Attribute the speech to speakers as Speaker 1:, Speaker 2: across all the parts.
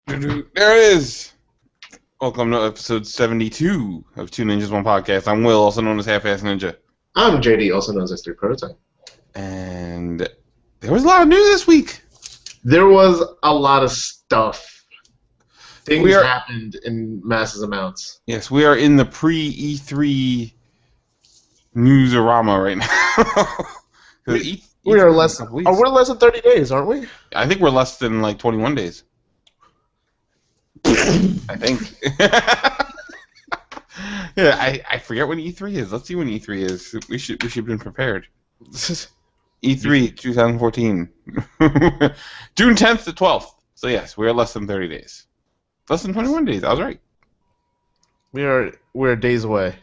Speaker 1: There it is. Welcome to episode 72 of Two Ninjas One Podcast. I'm Will, also known as Half-Ass Ninja.
Speaker 2: I'm JD, also known as 3 Prototype.
Speaker 1: And there was a lot of news this week.
Speaker 2: There was a lot of stuff. Things happened in massive amounts.
Speaker 1: Yes, we are in the pre-E3 newsarama right now.
Speaker 2: We're less than 30 days, aren't we?
Speaker 1: I think we're less than like 21 days. I think. Yeah, I forget when E3 is. Let's see when E3 is. We should have been prepared. E3 2014. June 10th to 12th. So yes, we are less than 30 days. Less than 21 days. I was right.
Speaker 2: We're days away.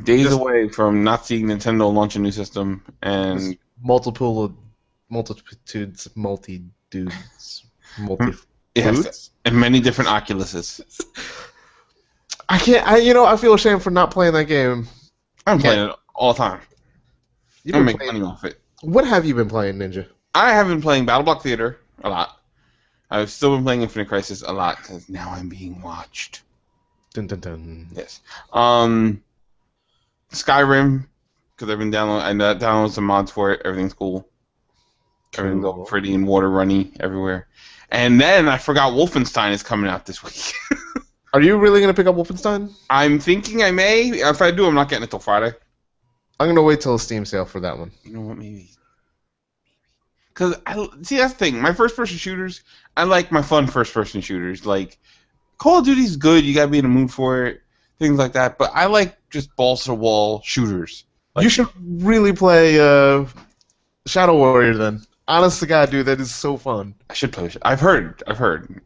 Speaker 1: Days away from not seeing Nintendo launch a new system and
Speaker 2: multitudes,
Speaker 1: yes, and many different Oculuses.
Speaker 2: I feel ashamed for not playing that game.
Speaker 1: I'm playing it all the time. I'm making money off it.
Speaker 2: What have you been playing, Ninja?
Speaker 1: I have been playing BattleBlock Theater a lot. I've still been playing Infinite Crisis a lot because now I'm being watched.
Speaker 2: Dun, dun, dun.
Speaker 1: Yes. Skyrim, because I've been downloading some mods for it. Everything's cool. Everything's all pretty and water runny everywhere. And then I forgot Wolfenstein is coming out this week.
Speaker 2: Are you really going to pick up Wolfenstein?
Speaker 1: I'm thinking I may. If I do, I'm not getting it till Friday.
Speaker 2: I'm going to wait till a Steam sale for that one.
Speaker 1: You know what, maybe. Because, see, that's the thing. My first-person shooters, I like my fun first-person shooters. Like, Call of Duty's good. You got to be in the mood for it. Things like that. But I like just balls-to-wall shooters. Like,
Speaker 2: you should really play Shadow Warrior then. Honest to God, dude, that is so fun.
Speaker 1: I should play it. I've heard,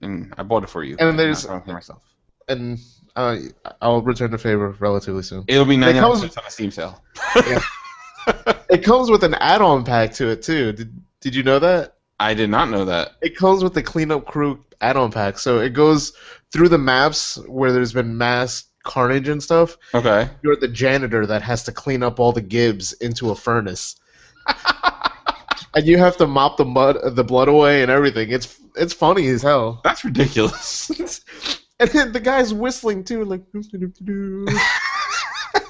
Speaker 1: and I bought it for you.
Speaker 2: And there's
Speaker 1: not for myself.
Speaker 2: And I'll return the favor relatively soon.
Speaker 1: It'll be 99% on a Steam sale.
Speaker 2: Yeah. It comes with an add-on pack to it too. Did you know that?
Speaker 1: I did not know that.
Speaker 2: It comes with the Cleanup Crew add-on pack, so it goes through the maps where there's been mass carnage and stuff.
Speaker 1: Okay.
Speaker 2: You're the janitor that has to clean up all the gibs into a furnace. And you have to mop the blood away and everything. It's funny as hell.
Speaker 1: That's ridiculous.
Speaker 2: And then the guy's whistling too, like.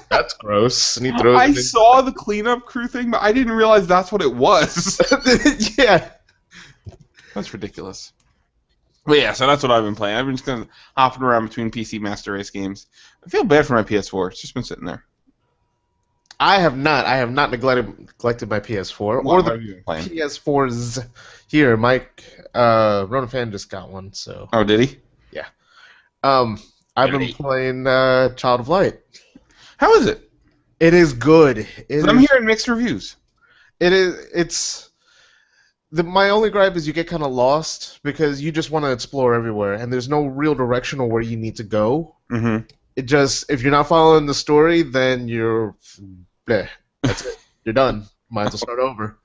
Speaker 2: That's gross. And he throws.
Speaker 1: I saw the Cleanup Crew thing, but I didn't realize that's what it was.
Speaker 2: Yeah.
Speaker 1: That's ridiculous. But yeah, so that's what I've been playing. I've been just kind of hopping around between PC Master Race games. I feel bad for my PS4. It's just been sitting there.
Speaker 2: I have not neglected my PS4 or the PS4s here. Mike, Ronan Fan just got one, so.
Speaker 1: Oh, did he?
Speaker 2: Yeah. I've been playing Child of Light.
Speaker 1: How is it?
Speaker 2: It is good.
Speaker 1: I'm hearing mixed reviews.
Speaker 2: It is. It's. My only gripe is you get kind of lost because you just want to explore everywhere, and there's no real direction or where you need to go.
Speaker 1: Mm-hmm.
Speaker 2: It just, if you're not following the story, then you're, bleh, that's it. You're done. Might as well start over.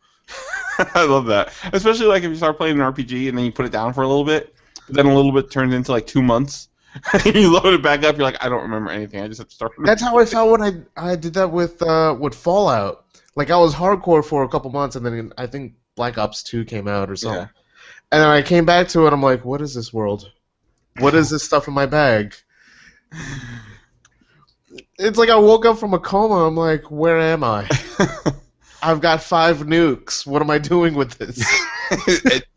Speaker 1: I love that. Especially like if you start playing an RPG and then you put it down for a little bit, but then a little bit turns into like 2 months. And you load it back up, you're like, I don't remember anything. I just have to start.
Speaker 2: That's how I felt when I did that with Fallout. Like, I was hardcore for a couple months, and then I think Black Ops 2 came out or something.
Speaker 1: Yeah.
Speaker 2: And then I came back to it, I'm like, what is this world? What is this stuff in my bag? It's like I woke up from a coma. I'm like, where am I? I've got 5 nukes. What am I doing with this?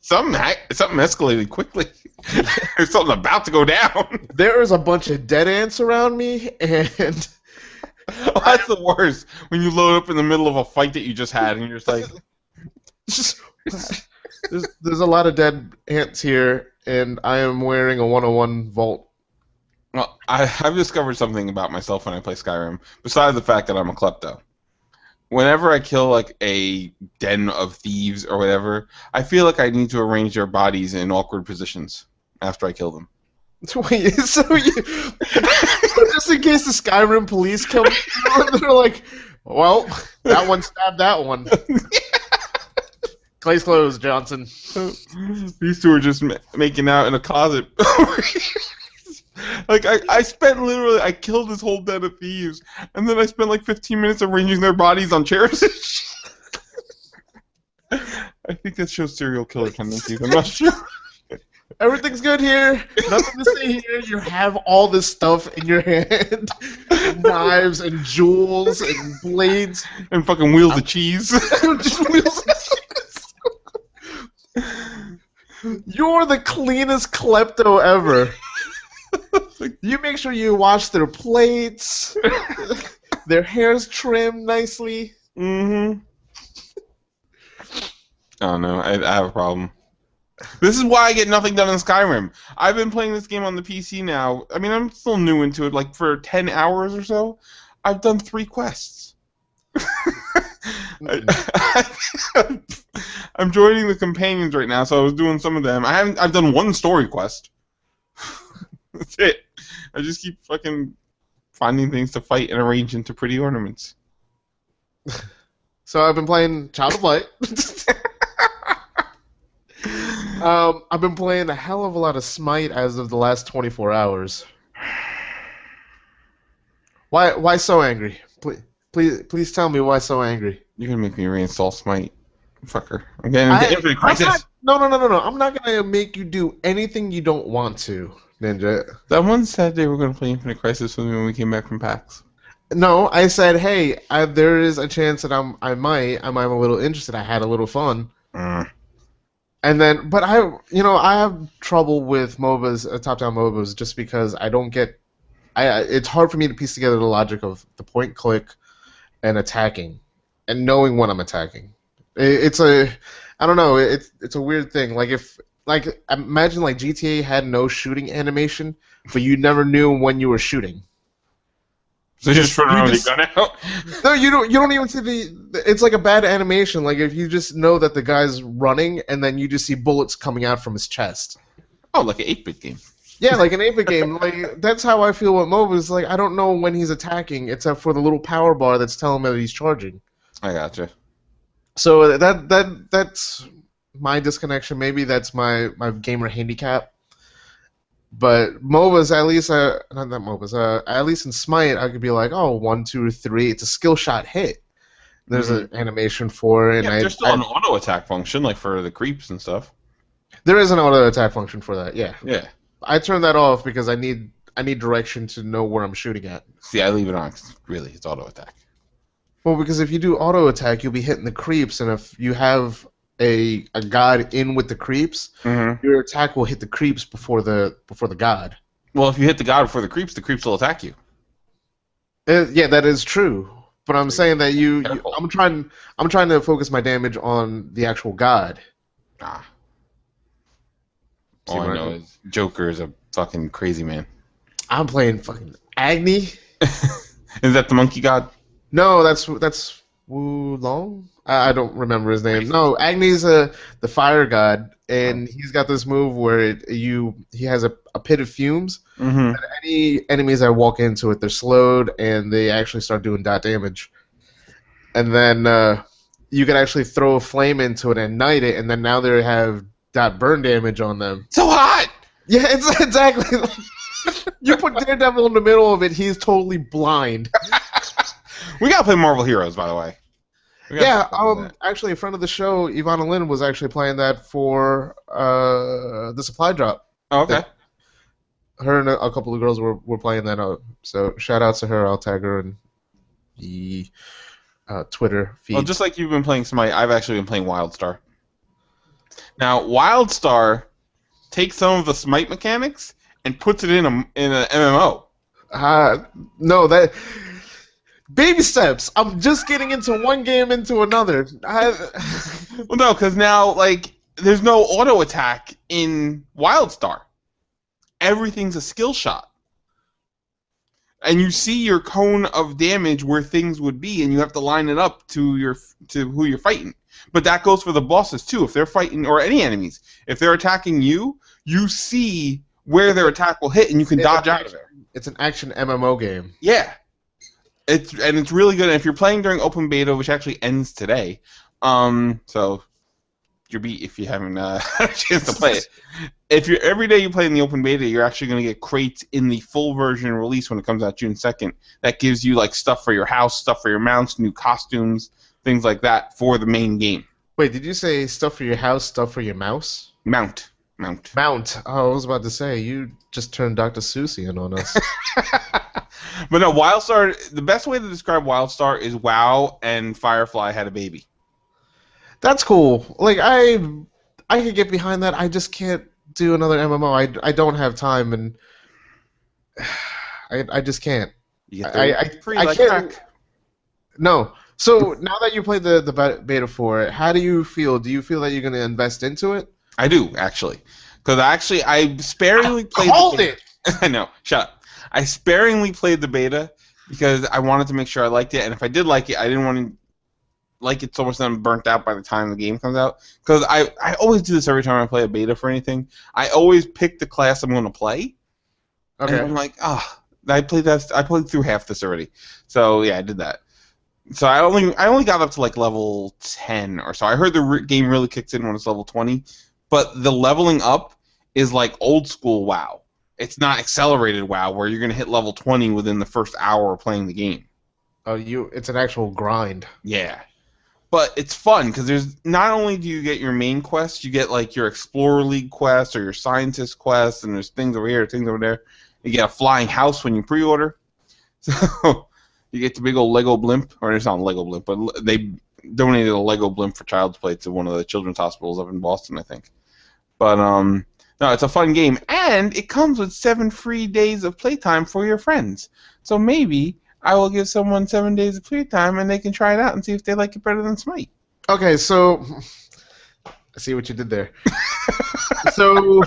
Speaker 1: Something escalated quickly. There's something about to go down.
Speaker 2: There is a bunch of dead ants around me, and
Speaker 1: oh, that's the worst. When you load up in the middle of a fight that you just had, and you're just like,
Speaker 2: there's a lot of dead ants here, and I am wearing a 101 Volt.
Speaker 1: Well, I've discovered something about myself when I play Skyrim, besides the fact that I'm a klepto. Whenever I kill like a den of thieves or whatever, I feel like I need to arrange their bodies in awkward positions after I kill them.
Speaker 2: Wait, so just in case the Skyrim police kill me, they're like, well, that one stabbed that one. Case closed, Johnson.
Speaker 1: These two are just making out in a closet. Like, I spent literally, I killed this whole den of thieves, and then I spent like 15 minutes arranging their bodies on chairs and shit. I think that shows serial killer tendencies. I'm not sure.
Speaker 2: Everything's good here. Nothing to see here. You have all this stuff in your hand. Knives and jewels and blades.
Speaker 1: And fucking wheels of cheese.
Speaker 2: Just wheels. You're the cleanest klepto ever. You make sure you wash their plates. Their hair's trimmed nicely.
Speaker 1: Mm-hmm. Oh no, I have a problem. This is why I get nothing done in Skyrim. I've been playing this game on the PC now. I mean, I'm still new into it, like for 10 hours or so. I've done 3 quests. I'm joining the companions right now, so I was doing some of them. I've done 1 story quest. That's it. I just keep fucking finding things to fight and arrange into pretty ornaments.
Speaker 2: So I've been playing Child of Light. I've been playing a hell of a lot of Smite as of the last 24 hours. Why so angry? Please tell me why so angry.
Speaker 1: You're gonna make me reinstall Smite, fucker. I'm getting into Infinite Crisis.
Speaker 2: No. I'm not gonna make you do anything you don't want to, Ninja.
Speaker 1: Someone said they were gonna play Infinite Crisis with me when we came back from PAX.
Speaker 2: No, I said, hey, there is a chance that I'm a little interested. I had a little fun. And then, but I have trouble with MOBAs, top-down MOBAs, just because I don't get. It's hard for me to piece together the logic of the point click and attacking, and knowing when I'm attacking. I don't know. It's a weird thing. Imagine like GTA had no shooting animation, but you never knew when you were shooting.
Speaker 1: So you just run around with your gun out?
Speaker 2: No, you don't even see it's like a bad animation. Like if you just know that the guy's running and then you just see bullets coming out from his chest.
Speaker 1: Oh, like an 8-bit game.
Speaker 2: Yeah, like an 8-bit game. Like that's how I feel with MOBAs. Like I don't know when he's attacking except for the little power bar that's telling me that he's charging.
Speaker 1: I gotcha.
Speaker 2: So that's my disconnection. Maybe that's my gamer handicap. But MOBAs, at least, not MOBAs, at least in Smite, I could be like, oh, 1, 2, 3. It's a skill shot hit. There's an animation for it.
Speaker 1: Yeah, there's still an auto attack function, like for the creeps and stuff.
Speaker 2: There is an auto attack function for that, yeah.
Speaker 1: Yeah.
Speaker 2: I turned that off because I need direction to know where I'm shooting at.
Speaker 1: See, I leave it on 'cause really, it's auto attack.
Speaker 2: Well, because if you do auto attack, you'll be hitting the creeps, and if you have a god in with the creeps, your attack will hit the creeps before the god.
Speaker 1: Well, if you hit the god before the creeps will attack you.
Speaker 2: Yeah, that is true. But I'm saying that I'm trying to focus my damage on the actual god.
Speaker 1: Ah. All I know is Joker is a fucking crazy man.
Speaker 2: I'm playing fucking Agni.
Speaker 1: Is that the monkey god?
Speaker 2: No, that's Wu Long. I don't remember his name. No, Agni's the fire god, and he's got this move where he has a pit of fumes. And any enemies that walk into it, they're slowed, and they actually start doing dot damage. And then you can actually throw a flame into it and ignite it, and then now they have dot burn damage on them.
Speaker 1: So hot!
Speaker 2: Yeah, it's exactly. You put Daredevil in the middle of it, he's totally blind.
Speaker 1: We gotta play Marvel Heroes, by the way.
Speaker 2: Yeah, actually, a friend of the show, Ivana Lynn, was actually playing that for the supply drop.
Speaker 1: Oh, okay.
Speaker 2: Her and a couple of girls were playing that. So shout outs to her. I'll tag her in the Twitter feed.
Speaker 1: Well, just like you've been playing Smite, I've actually been playing WildStar. Now, WildStar takes some of the Smite mechanics and puts it in an MMO.
Speaker 2: No, that. Baby steps. I'm just getting into one game into another.
Speaker 1: Well, no, because now, like, there's no auto attack in WildStar. Everything's a skill shot. And you see your cone of damage where things would be, and you have to line it up to who you're fighting. But that goes for the bosses, too. If they're fighting, or any enemies, if they're attacking you, you see where their attack will hit, and you can dodge out of it.
Speaker 2: It's an action MMO game.
Speaker 1: Yeah. It's really good. And if you're playing during open beta, which actually ends today, so you're beat if you haven't had a chance to play it. If you're every day you play in the open beta, you're actually going to get crates in the full version release when it comes out June 2nd. That gives you like stuff for your house, stuff for your mounts, new costumes, things like that for the main game.
Speaker 2: Wait, did you say stuff for your house, stuff for your mouse?
Speaker 1: Mount. Mount.
Speaker 2: Mount. Oh, I was about to say, you just turned Dr. Seussian on us.
Speaker 1: But no, WildStar. The best way to describe WildStar is WoW and Firefly had a baby.
Speaker 2: That's cool. Like I could get behind that. I just can't do another MMO. I don't have time, and I just can't.
Speaker 1: You get
Speaker 2: I
Speaker 1: free
Speaker 2: I
Speaker 1: like
Speaker 2: can't.
Speaker 1: crack.
Speaker 2: No. So now that you played the beta for it, how do you feel? Do you feel that you're going to invest into it?
Speaker 1: I do actually, because I sparingly played.
Speaker 2: Called it.
Speaker 1: I know. Shut up. I sparingly played the beta because I wanted to make sure I liked it, and if I did like it, I didn't want to like it so much that I'm burnt out by the time the game comes out. Because I always do this every time I play a beta for anything. I always pick the class I'm going to play.
Speaker 2: Okay.
Speaker 1: And I'm like, I played through half this already. So yeah, I did that. So I only got up to like level 10 or so. I heard the game really kicks in when it's level 20, but the leveling up is like old school WoW. It's not accelerated WoW where you're going to hit level 20 within the first hour of playing the game.
Speaker 2: Oh, it's an actual grind.
Speaker 1: Yeah. But it's fun because there's not only do you get your main quest, you get like your Explorer League quest or your Scientist quest, and there's things over here, things over there. You get a flying house when you pre-order. So you get the big old Lego blimp, or it's not a Lego blimp, but they donated a Lego blimp for Child's Play to one of the children's hospitals up in Boston, I think. But no, it's a fun game, and it comes with 7 free days of playtime for your friends. So maybe I will give someone 7 days of playtime, and they can try it out and see if they like it better than Smite.
Speaker 2: Okay, so I see what you did there. So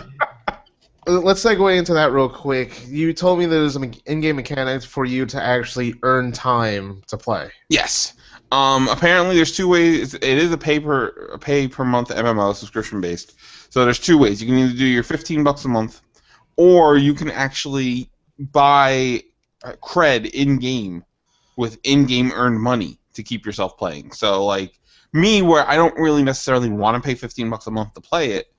Speaker 2: let's segue into that real quick. You told me there's an in-game mechanics for you to actually earn time to play.
Speaker 1: Yes. Apparently, there's 2 ways. It is a pay per month MMO, subscription based. So there's 2 ways. You can either do your $15 a month, or you can actually buy cred in game with in-game earned money to keep yourself playing. So like me, where I don't really necessarily want to pay $15 a month to play it,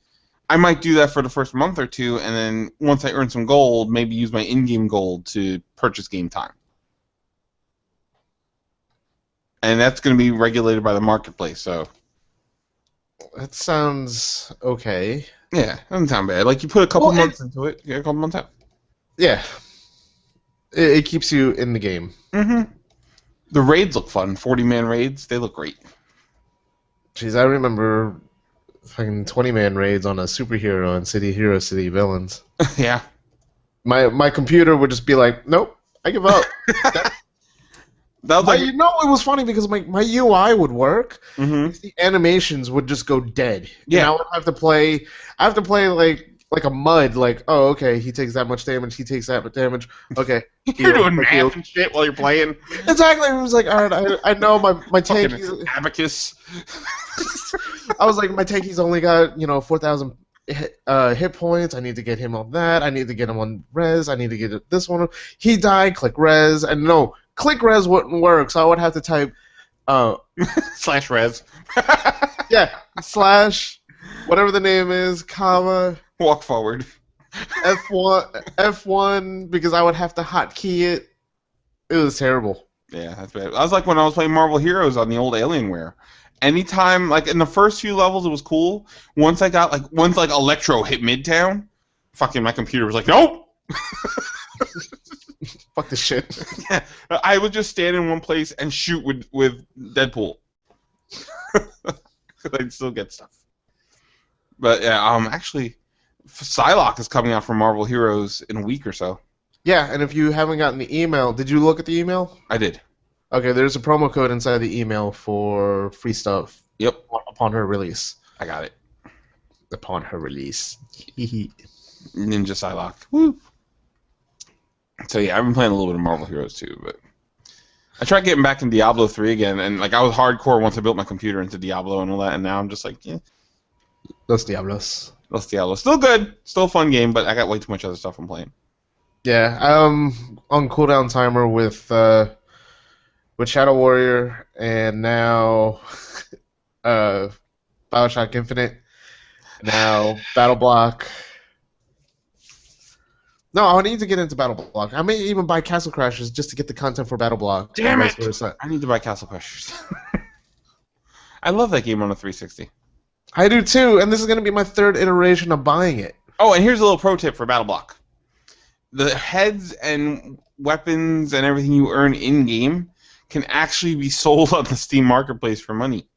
Speaker 1: I might do that for the first month or 2, and then once I earn some gold, maybe use my in-game gold to purchase game time. And that's going to be regulated by the marketplace. So
Speaker 2: that sounds okay.
Speaker 1: yeah, doesn't sound bad. Like you put a couple months into it, you get a couple months out.
Speaker 2: Yeah. It keeps you in the game.
Speaker 1: Mm-hmm. The raids look fun. 40-man raids, they look great.
Speaker 2: Jeez, I remember fucking 20-man raids on a superhero and Hero City Villains.
Speaker 1: Yeah.
Speaker 2: My computer would just be like, nope, I give up.
Speaker 1: That was like,
Speaker 2: you know, it was funny because my UI would work.
Speaker 1: mm-hmm.
Speaker 2: If the animations would just go dead.
Speaker 1: Yeah.
Speaker 2: And I would have to play like a mud, like, oh, okay, he takes that much damage, he takes that much damage. Okay.
Speaker 1: You're doing math and shit while you're playing.
Speaker 2: Exactly. It was like, all right, I know my tank.
Speaker 1: Abacus.
Speaker 2: I was like, my tanky's only got 4,000 hit points. I need to get him on that. I need to get him on res. I need to get this one. He died. Click res. And no, click res wouldn't work. So I would have to type
Speaker 1: slash res.
Speaker 2: Yeah, slash whatever the name is, comma.
Speaker 1: Walk forward.
Speaker 2: F1 because I would have to hotkey it. It was terrible.
Speaker 1: Yeah, that's bad. I was like when I was playing Marvel Heroes on the old Alienware. Anytime, like in the first few levels, it was cool. Once Electro hit Midtown, fucking my computer was like, nope.
Speaker 2: Fuck this shit.
Speaker 1: Yeah, I would just stand in one place and shoot with Deadpool. Because I'd still get stuff. But yeah, actually, Psylocke is coming out for Marvel Heroes in a week or so.
Speaker 2: Yeah, and if you haven't gotten the email, did you look at the email?
Speaker 1: I did.
Speaker 2: Okay, there's a promo code inside the email for free stuff.
Speaker 1: Yep.
Speaker 2: Upon her release.
Speaker 1: I got it.
Speaker 2: Upon her release.
Speaker 1: Ninja Psylocke. Woo. So yeah, I've been playing a little bit of Marvel Heroes too, but I tried getting back in Diablo 3 again, and like I was hardcore once I built my computer into Diablo and all that, and now I'm just like, yeah.
Speaker 2: Los Diablos.
Speaker 1: Los Diablos. Still good. Still a fun game, but I got way too much other stuff I'm playing.
Speaker 2: Yeah, I'm on cooldown timer with Shadow Warrior and now Bioshock Infinite. Now Battle Block. No, I need to get into Battle Block. I may even buy Castle Crashers just to get the content for Battle Block.
Speaker 1: Damn it! I need to buy Castle Crashers. I love that game on a 360.
Speaker 2: I do too, and this is going to be my third iteration of buying it.
Speaker 1: Oh, and here's a little pro tip for BattleBlock. The heads and weapons and everything you earn in-game can actually be sold on the Steam Marketplace for money.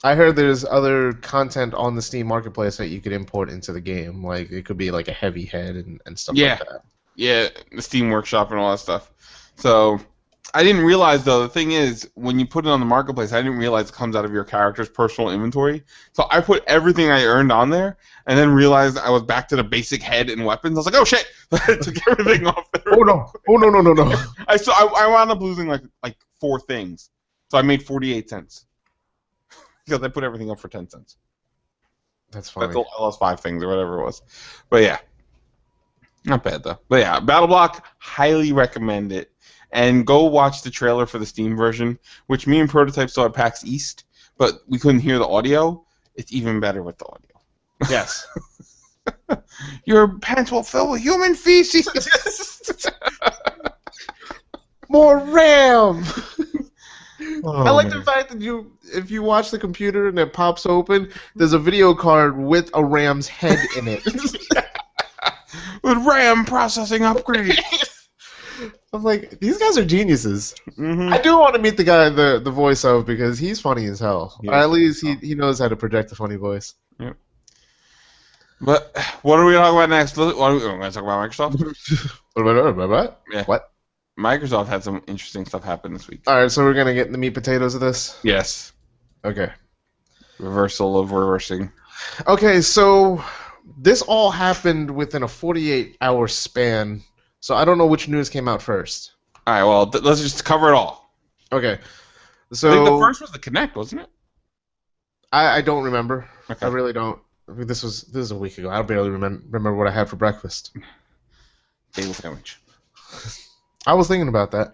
Speaker 2: I heard there's other content on the Steam Marketplace that you could import into the game. Like, it could be like a heavy head and stuff like that.
Speaker 1: Yeah, the Steam Workshop and all that stuff. So, I didn't realize, though, the thing is, when you put it on the Marketplace, I didn't realize it comes out of your character's personal inventory. So I put everything I earned on there, and then realized I was back to the basic head and weapons. I was like, oh, shit! I took everything off there.
Speaker 2: Oh, no. Oh, no, no, no, no.
Speaker 1: I wound up losing, like 4 things. So I made 48 cents. Because I put everything up for 10 cents.
Speaker 2: That's funny.
Speaker 1: I lost 5 things or whatever it was. But yeah. Not bad, though. But yeah, BattleBlock, highly recommend it. And go watch the trailer for the Steam version, which me and Prototype saw at PAX East, but we couldn't hear the audio. It's even better with the audio.
Speaker 2: Yes.
Speaker 1: Your pants will fill with human feces.
Speaker 2: More RAM!
Speaker 1: Oh,
Speaker 2: I like
Speaker 1: man.
Speaker 2: the fact that if you watch the computer and it pops open, there's a video card with a ram's head in it.
Speaker 1: With RAM processing upgrade.
Speaker 2: I'm like, these guys are geniuses.
Speaker 1: Mm-hmm.
Speaker 2: I do want to meet the guy the voice of because he's funny as hell.
Speaker 1: He
Speaker 2: Or
Speaker 1: is
Speaker 2: at least
Speaker 1: funny as
Speaker 2: he knows how to project a funny voice.
Speaker 1: Yep. But what are we talking about next? We're going to talk about Microsoft.
Speaker 2: What?
Speaker 1: Yeah.
Speaker 2: What?
Speaker 1: Microsoft had some interesting stuff happen this week.
Speaker 2: All right, so we're gonna get in the meat potatoes of this.
Speaker 1: Yes.
Speaker 2: Okay.
Speaker 1: Reversal of reversing.
Speaker 2: Okay, so this all happened within a 48-hour span. So I don't know which news came out first.
Speaker 1: All right. Well, let's just cover it all.
Speaker 2: Okay. So
Speaker 1: I think the first was the Kinect, wasn't it?
Speaker 2: I don't remember.
Speaker 1: Okay.
Speaker 2: I really don't. I mean, this is a week ago. I barely remember what I had for breakfast.
Speaker 1: Bagel sandwich.
Speaker 2: I was thinking about that.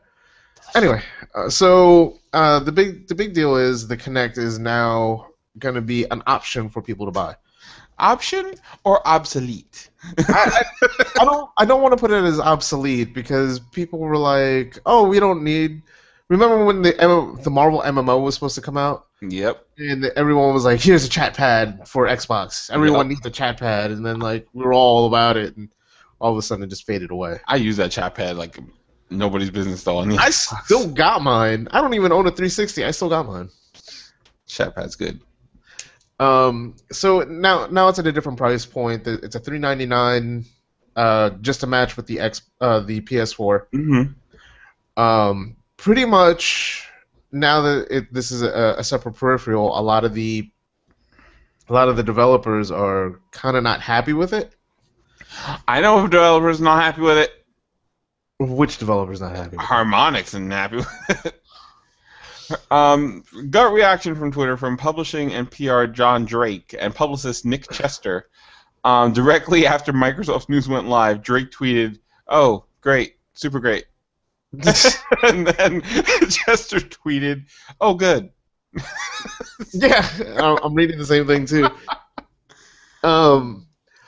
Speaker 2: Anyway, so the big deal is the Kinect is now going to be an option for people to buy.
Speaker 1: Option or obsolete?
Speaker 2: I don't want to put it as obsolete because people were like, "Oh, we don't need." Remember when the Marvel MMO was supposed to come out?
Speaker 1: Yep.
Speaker 2: And everyone was like, "Here's a chat pad for Xbox. Everyone needs a chat pad." And then like we were all about it, and all of a sudden it just faded away.
Speaker 1: I use that chat pad like nobody's business though.
Speaker 2: I still got mine. I don't even own a 360. I still got mine.
Speaker 1: Chat pad's good.
Speaker 2: So now it's at a different price point. It's a $399, just to match with the PS4.
Speaker 1: Mm-hmm.
Speaker 2: Pretty much now that this is a separate peripheral, a lot of the developers are kind of not happy with it.
Speaker 1: I know if developers not happy with it.
Speaker 2: Which developer's not happy with it?
Speaker 1: Harmonix isn't happy with it. Gut reaction from Twitter from publishing and PR John Drake and publicist Nick Chester. Directly after Microsoft's news went live, Drake tweeted, "Oh, great, super great." And then Chester tweeted, "Oh, good."
Speaker 2: Yeah, I'm reading the same thing too.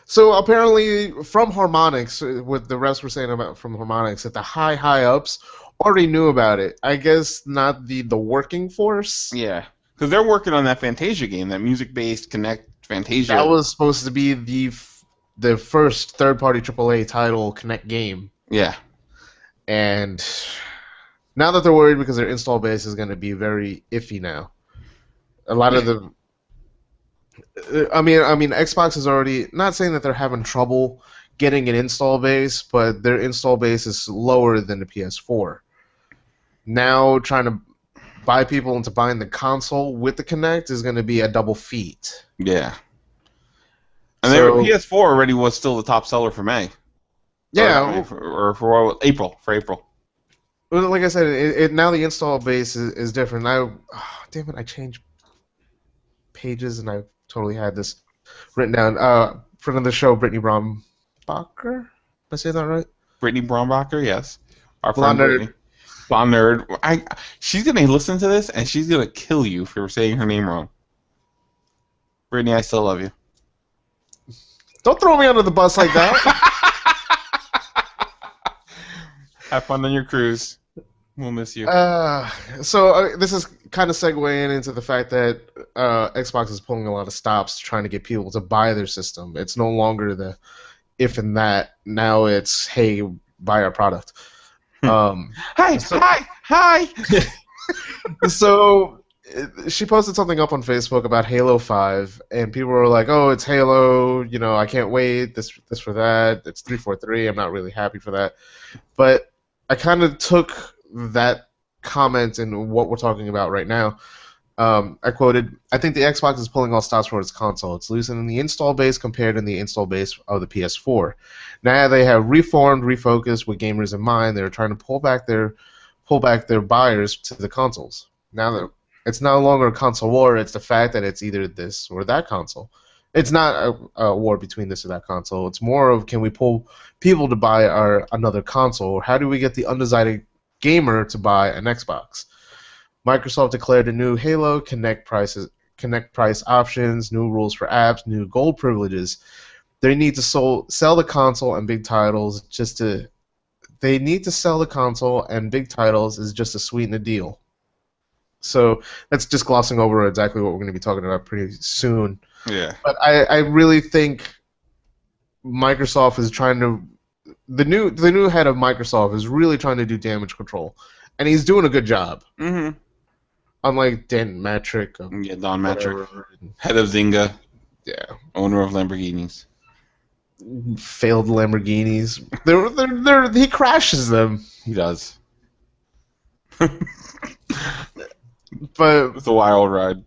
Speaker 2: So apparently from Harmonix, what the rest were saying about from Harmonix, that the high ups already knew about it. I guess not the working force.
Speaker 1: Yeah, because they're working on that Fantasia game, that music-based Kinect Fantasia.
Speaker 2: That was supposed to be the first third-party AAA title Kinect game.
Speaker 1: Yeah.
Speaker 2: And now that they're worried because their install base is going to be very iffy now. A lot of the I mean, Xbox is already not saying that they're having trouble getting an install base, but their install base is lower than the PS4. Now, trying to buy people into buying the console with the Kinect is going to be a double feat.
Speaker 1: Yeah. And their PS4 already was still the top seller for May.
Speaker 2: Yeah.
Speaker 1: For April. For April.
Speaker 2: Well, like I said, now the install base is different. Damn it, I changed pages and I totally had this written down. Friend of the show, Brittany Brombacher. Did I say that right?
Speaker 1: Brittany Brombacher, yes. Our
Speaker 2: Blonde
Speaker 1: friend
Speaker 2: nerd.
Speaker 1: Brittany. Blonde nerd. She's going to listen to this and she's going to kill you for saying her name wrong. Brittany, I still love you.
Speaker 2: Don't throw me under the bus like that.
Speaker 1: Have fun on your cruise. We'll miss you.
Speaker 2: So this is kind of segueing into the fact that Xbox is pulling a lot of stops trying to get people to buy their system. It's no longer the if and that. Now it's, hey, buy our product.
Speaker 1: Hi.
Speaker 2: So she posted something up on Facebook about Halo 5, and people were like, "Oh, it's Halo! You know, I can't wait. This for that. It's 343. I'm not really happy for that." But I kind of took that comment and what we're talking about right now. I quoted, "I think the Xbox is pulling all stops for its console. It's loosening the install base compared to the install base of the PS4. Now they have reformed, refocused with gamers in mind. They're trying to pull back their buyers to the consoles. Now that it's no longer a console war, it's the fact that it's either this or that console. It's not a war between this or that console. It's more of, can we pull people to buy another console, or how do we get the undecided gamer to buy an Xbox? Microsoft declared a new Halo Connect price options, new rules for apps, new gold privileges. They need to sell the console and big titles They need to sell the console and big titles is just to sweeten the deal." So that's just glossing over exactly what we're going to be talking about pretty soon.
Speaker 1: Yeah.
Speaker 2: But I really think Microsoft is trying to the new head of Microsoft is really trying to do damage control, and he's doing a good job.
Speaker 1: Mm-hmm.
Speaker 2: Unlike Dan Matrick.
Speaker 1: Yeah, Don Matrick, head of Zynga.
Speaker 2: Yeah.
Speaker 1: Owner of Lamborghinis.
Speaker 2: Failed Lamborghinis. He crashes them.
Speaker 1: He does.
Speaker 2: But
Speaker 1: It's a wild ride.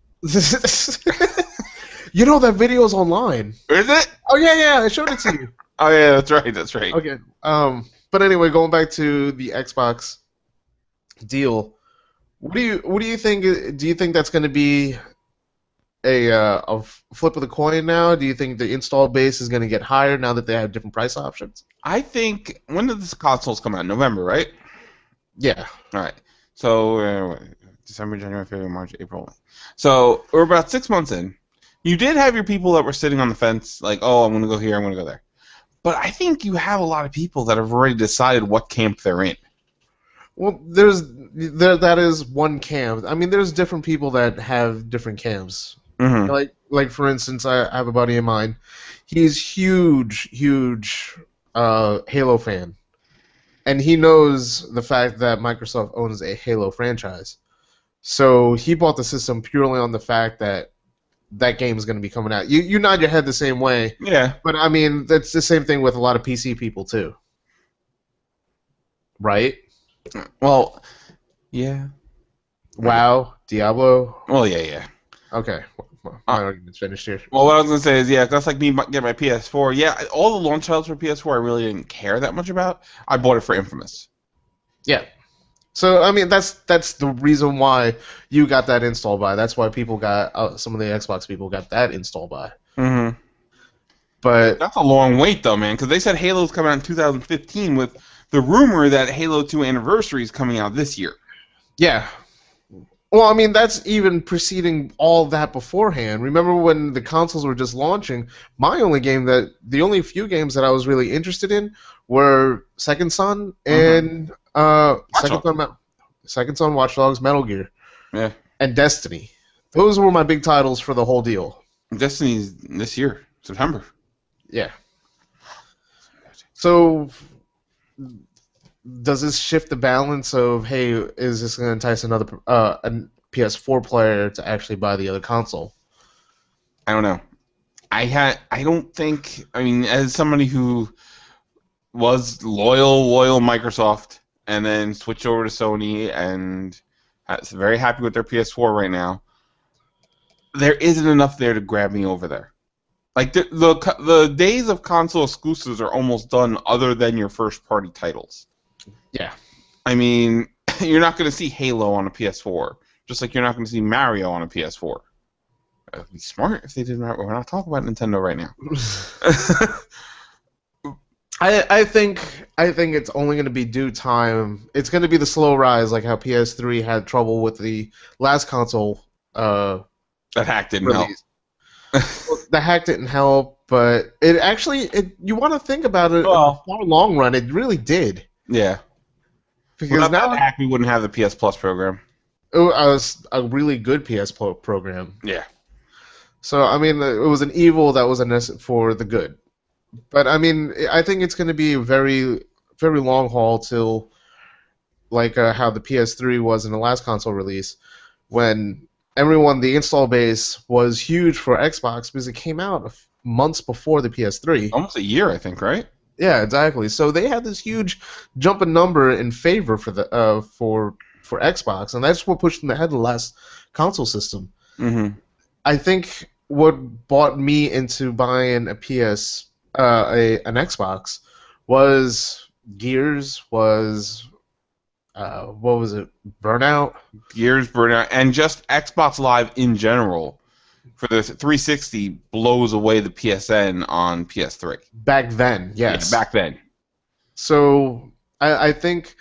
Speaker 2: You know that video's online.
Speaker 1: Is it?
Speaker 2: Oh yeah, I showed it to you.
Speaker 1: Oh yeah, that's right.
Speaker 2: Okay. But anyway, going back to the Xbox deal, what do you think? Do you think that's going to be a flip of the coin now? Do you think the install base is going to get higher now that they have different price options?
Speaker 1: I think, when did this consoles come out? November, right?
Speaker 2: Yeah.
Speaker 1: All right. So December, January, February, March, April. So we're about 6 months in. You did have your people that were sitting on the fence, like, oh, I'm going to go here, I'm going to go there. But I think you have a lot of people that have already decided what camp they're in.
Speaker 2: Well, that is one camp. I mean, there's different people that have different camps.
Speaker 1: Mm-hmm.
Speaker 2: Like for instance, I have a buddy of mine. He's huge Halo fan, and he knows the fact that Microsoft owns a Halo franchise. So he bought the system purely on the fact that that game is going to be coming out. You nod your head the same way.
Speaker 1: Yeah.
Speaker 2: But I mean, that's the same thing with a lot of PC people too. Right?
Speaker 1: Well, yeah.
Speaker 2: WoW, Diablo.
Speaker 1: Well, yeah.
Speaker 2: Okay. My argument's finished here.
Speaker 1: Well, what I was going to say is, yeah, that's like me getting my PS4. Yeah, all the launch titles for PS4 I really didn't care that much about. I bought it for Infamous.
Speaker 2: Yeah. So, I mean, that's the reason why you got that install buy. That's why people got, some of the Xbox people got that install buy.
Speaker 1: Mm-hmm.
Speaker 2: But
Speaker 1: that's a long wait, though, man, because they said Halo's coming out in 2015 with the rumor that Halo 2 Anniversary is coming out this year.
Speaker 2: Yeah. Well, I mean, that's even preceding all that beforehand. Remember when the consoles were just launching, the only few games that I was really interested in were Second Son and Second Son, Watch Dogs, Metal Gear, and Destiny. Those were my big titles for the whole deal.
Speaker 1: Destiny's this year, September.
Speaker 2: Yeah. So, does this shift the balance of, hey, is this going to entice a PS4 player to actually buy the other console?
Speaker 1: I don't know. I don't think. I mean, as somebody who was loyal Microsoft and then switched over to Sony and is very happy with their PS4 right now, there isn't enough there to grab me over there. Like the days of console exclusives are almost done, other than your first party titles.
Speaker 2: Yeah.
Speaker 1: I mean, you're not going to see Halo on a PS4, just like you're not going to see Mario on a PS4. It'd be smart if they did Mario. We're not talking about Nintendo right now.
Speaker 2: I think it's only going to be due time. It's going to be the slow rise, like how PS3 had trouble with the last console.
Speaker 1: That hack didn't help.
Speaker 2: The hack didn't help, but you want to think about it in the long run, it really did.
Speaker 1: Yeah.
Speaker 2: Because
Speaker 1: Without
Speaker 2: now
Speaker 1: that hack, we wouldn't have the PS Plus program.
Speaker 2: it was a really good PS program.
Speaker 1: Yeah.
Speaker 2: So I mean, it was an evil that was for the good. But I mean, I think it's going to be a very, very long haul till like how the PS3 was in the last console release, when the install base was huge for Xbox because it came out months before the PS3.
Speaker 1: Almost a year, I think, right?
Speaker 2: Yeah, exactly. So they had this huge jumping number in favor for the for Xbox, and that's what pushed them ahead of the last console system.
Speaker 1: Mm-hmm.
Speaker 2: I think what bought me into buying an Xbox was Gears, was what was it? Burnout?
Speaker 1: Gears, Burnout, and just Xbox Live in general for the 360 blows away the PSN on PS3.
Speaker 2: Back then, yes.
Speaker 1: Yeah, back then.
Speaker 2: So I think,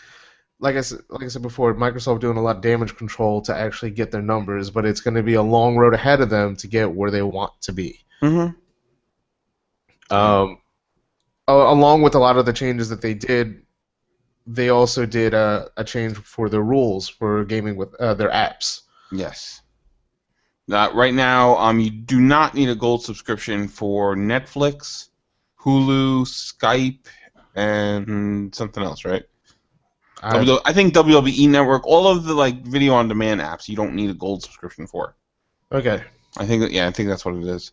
Speaker 2: like I said before, Microsoft doing a lot of damage control to actually get their numbers, but it's going to be a long road ahead of them to get where they want to be.
Speaker 1: Mm-hmm.
Speaker 2: Along with a lot of the changes that they did, they also did a change for the rules for gaming with their apps.
Speaker 1: Yes. Right now, you do not need a gold subscription for Netflix, Hulu, Skype, and something else, right? I think WWE Network, all of the like video on demand apps, you don't need a gold subscription for.
Speaker 2: Okay.
Speaker 1: I think that's what it is.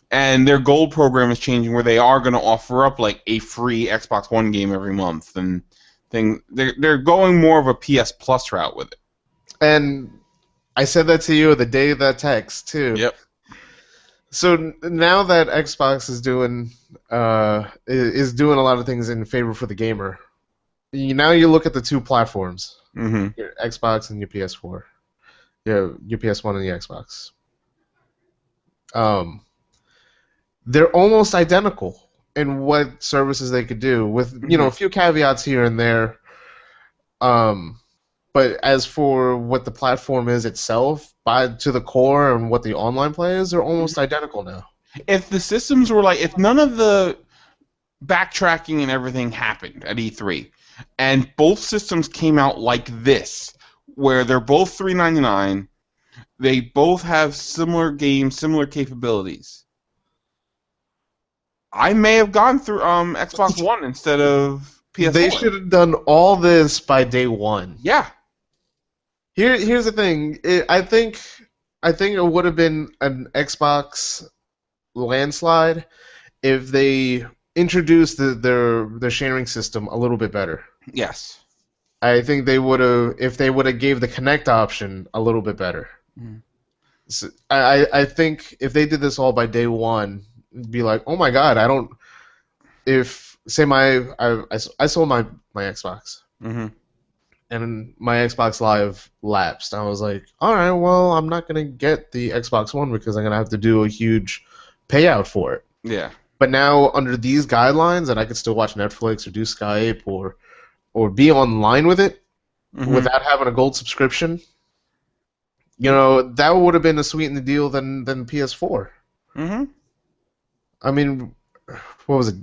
Speaker 1: And their gold program is changing where they are going to offer up like a free Xbox One game every month, and they're going more of a PS Plus route with it. And
Speaker 2: I said that to you the day of that text too.
Speaker 1: Yep.
Speaker 2: So now that Xbox is doing a lot of things in favor for the gamer, now you look at the two platforms, your Xbox and your PS4, your PS1 and the Xbox. They're almost identical in what services they could do, with a few caveats here and there. But as for what the platform is itself, to the core and what the online play is, they're almost identical now.
Speaker 1: If the systems were like, if none of the backtracking and everything happened at E3, and both systems came out like this, where they're both $3.99, they both have similar games, similar capabilities, I may have gone through Xbox One instead of PS4.
Speaker 2: They should have done all this by day one.
Speaker 1: Yeah.
Speaker 2: Here's the thing. I think it would have been an Xbox landslide if they introduced their sharing system a little bit better.
Speaker 1: Yes.
Speaker 2: I think they would have, if they would have gave the Connect option a little bit better. So I think if they did this all by day one, it'd be like, oh my god, I don't. If say I sold my Xbox, and my Xbox Live lapsed, I was like, all right, well, I'm not gonna get the Xbox One because I'm gonna have to do a huge payout for it.
Speaker 1: Yeah.
Speaker 2: But now under these guidelines, that I could still watch Netflix or do Skype or be online with it without having a gold subscription. That would have been a sweetener deal than PS4. I mean, what was it?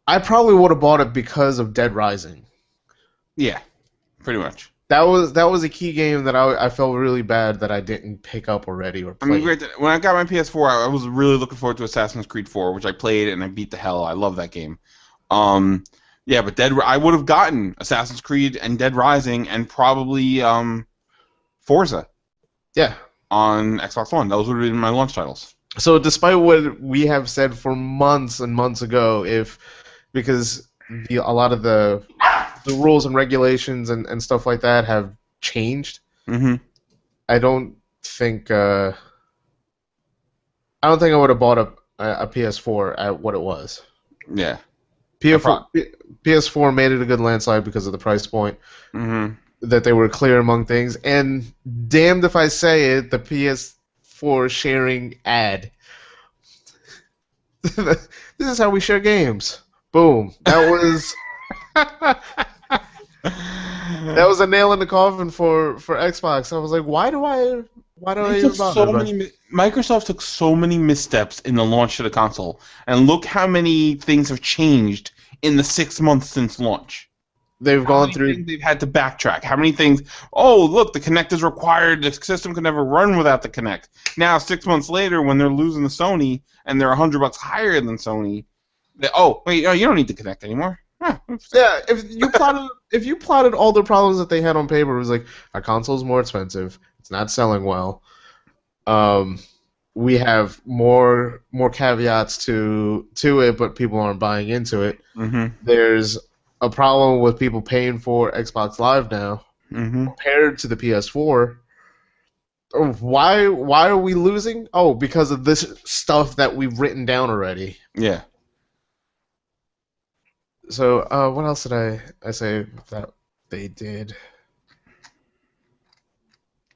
Speaker 2: I probably would have bought it because of Dead Rising.
Speaker 1: Yeah, pretty much.
Speaker 2: That was a key game that I felt really bad that I didn't pick up already or play.
Speaker 1: I mean, when I got my PS4, I was really looking forward to Assassin's Creed 4, which I played and I beat the hell. I love that game. Yeah, but I would have gotten Assassin's Creed and Dead Rising and probably Forza.
Speaker 2: Yeah.
Speaker 1: On Xbox One, those would have been my launch titles.
Speaker 2: So, despite what we have said for months and months ago, because a lot of the rules and regulations and stuff like that have changed, I don't think I would have bought a PS4 at what it was.
Speaker 1: Yeah.
Speaker 2: PS4 made it a good landslide because of the price point. That they were clear among things, and damned if I say it, the PS4 sharing ad. This is how we share games. Boom. That was that was a nail in the coffin for Xbox. I was like, why do I even bother?
Speaker 1: Microsoft took so many missteps in the launch of the console, and look how many things have changed in the 6 months since launch.
Speaker 2: they've
Speaker 1: How
Speaker 2: gone
Speaker 1: many
Speaker 2: through.
Speaker 1: things they've had to backtrack? How many things? Oh, look, the Kinect is required. The system can never run without the Kinect. Now, 6 months later, when they're losing to Sony and they're $100 higher than Sony, oh wait, you don't need the Kinect anymore. Huh.
Speaker 2: Yeah, if you plotted all the problems that they had on paper, it was like our console's more expensive. It's not selling well. We have more caveats to it, but people aren't buying into it.
Speaker 1: Mm-hmm.
Speaker 2: There's a problem with people paying for Xbox Live now
Speaker 1: Mm-hmm.
Speaker 2: compared to the PS4. Why are we losing? Oh, because of this stuff that we've written down already.
Speaker 1: Yeah.
Speaker 2: So, what else did I say that they did?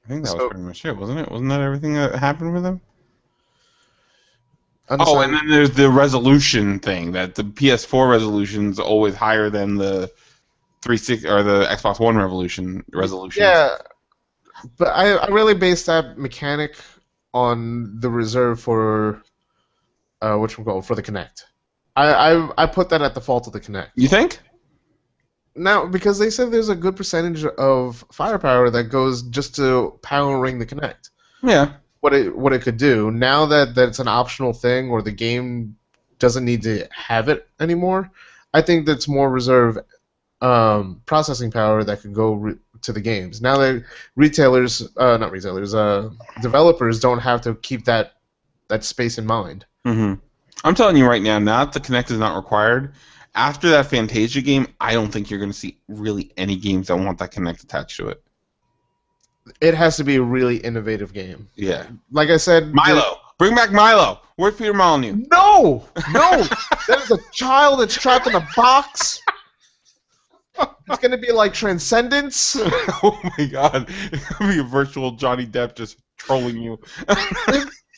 Speaker 1: I think that was pretty much it, wasn't it? Wasn't that everything that happened with them? Oh, and then there's the resolution thing, that the PS4 resolution is always higher than the 360 or the Xbox One resolution.
Speaker 2: Yeah, but I really based that mechanic on the reserve for for the Kinect. I put that at the fault of the Kinect.
Speaker 1: You think?
Speaker 2: Now, because they said there's a good percentage of firepower that goes just to powering the Kinect.
Speaker 1: Yeah.
Speaker 2: What it could do. Now that it's an optional thing, or the game doesn't need to have it anymore, I think that's more reserve processing power that could go to the games. Now that developers don't have to keep that space in mind.
Speaker 1: Mm-hmm. I'm telling you right now that the Kinect is not required, after that Fantasia game, I don't think you're going to see really any games that want that Kinect attached to it.
Speaker 2: It has to be a really innovative game.
Speaker 1: Yeah.
Speaker 2: Like I said...
Speaker 1: Milo! Bring back Milo! Where's Peter Molyneux?
Speaker 2: No! That is a child that's trapped in a box. It's going to be like Transcendence.
Speaker 1: Oh my god. It's going to be a virtual Johnny Depp just trolling you.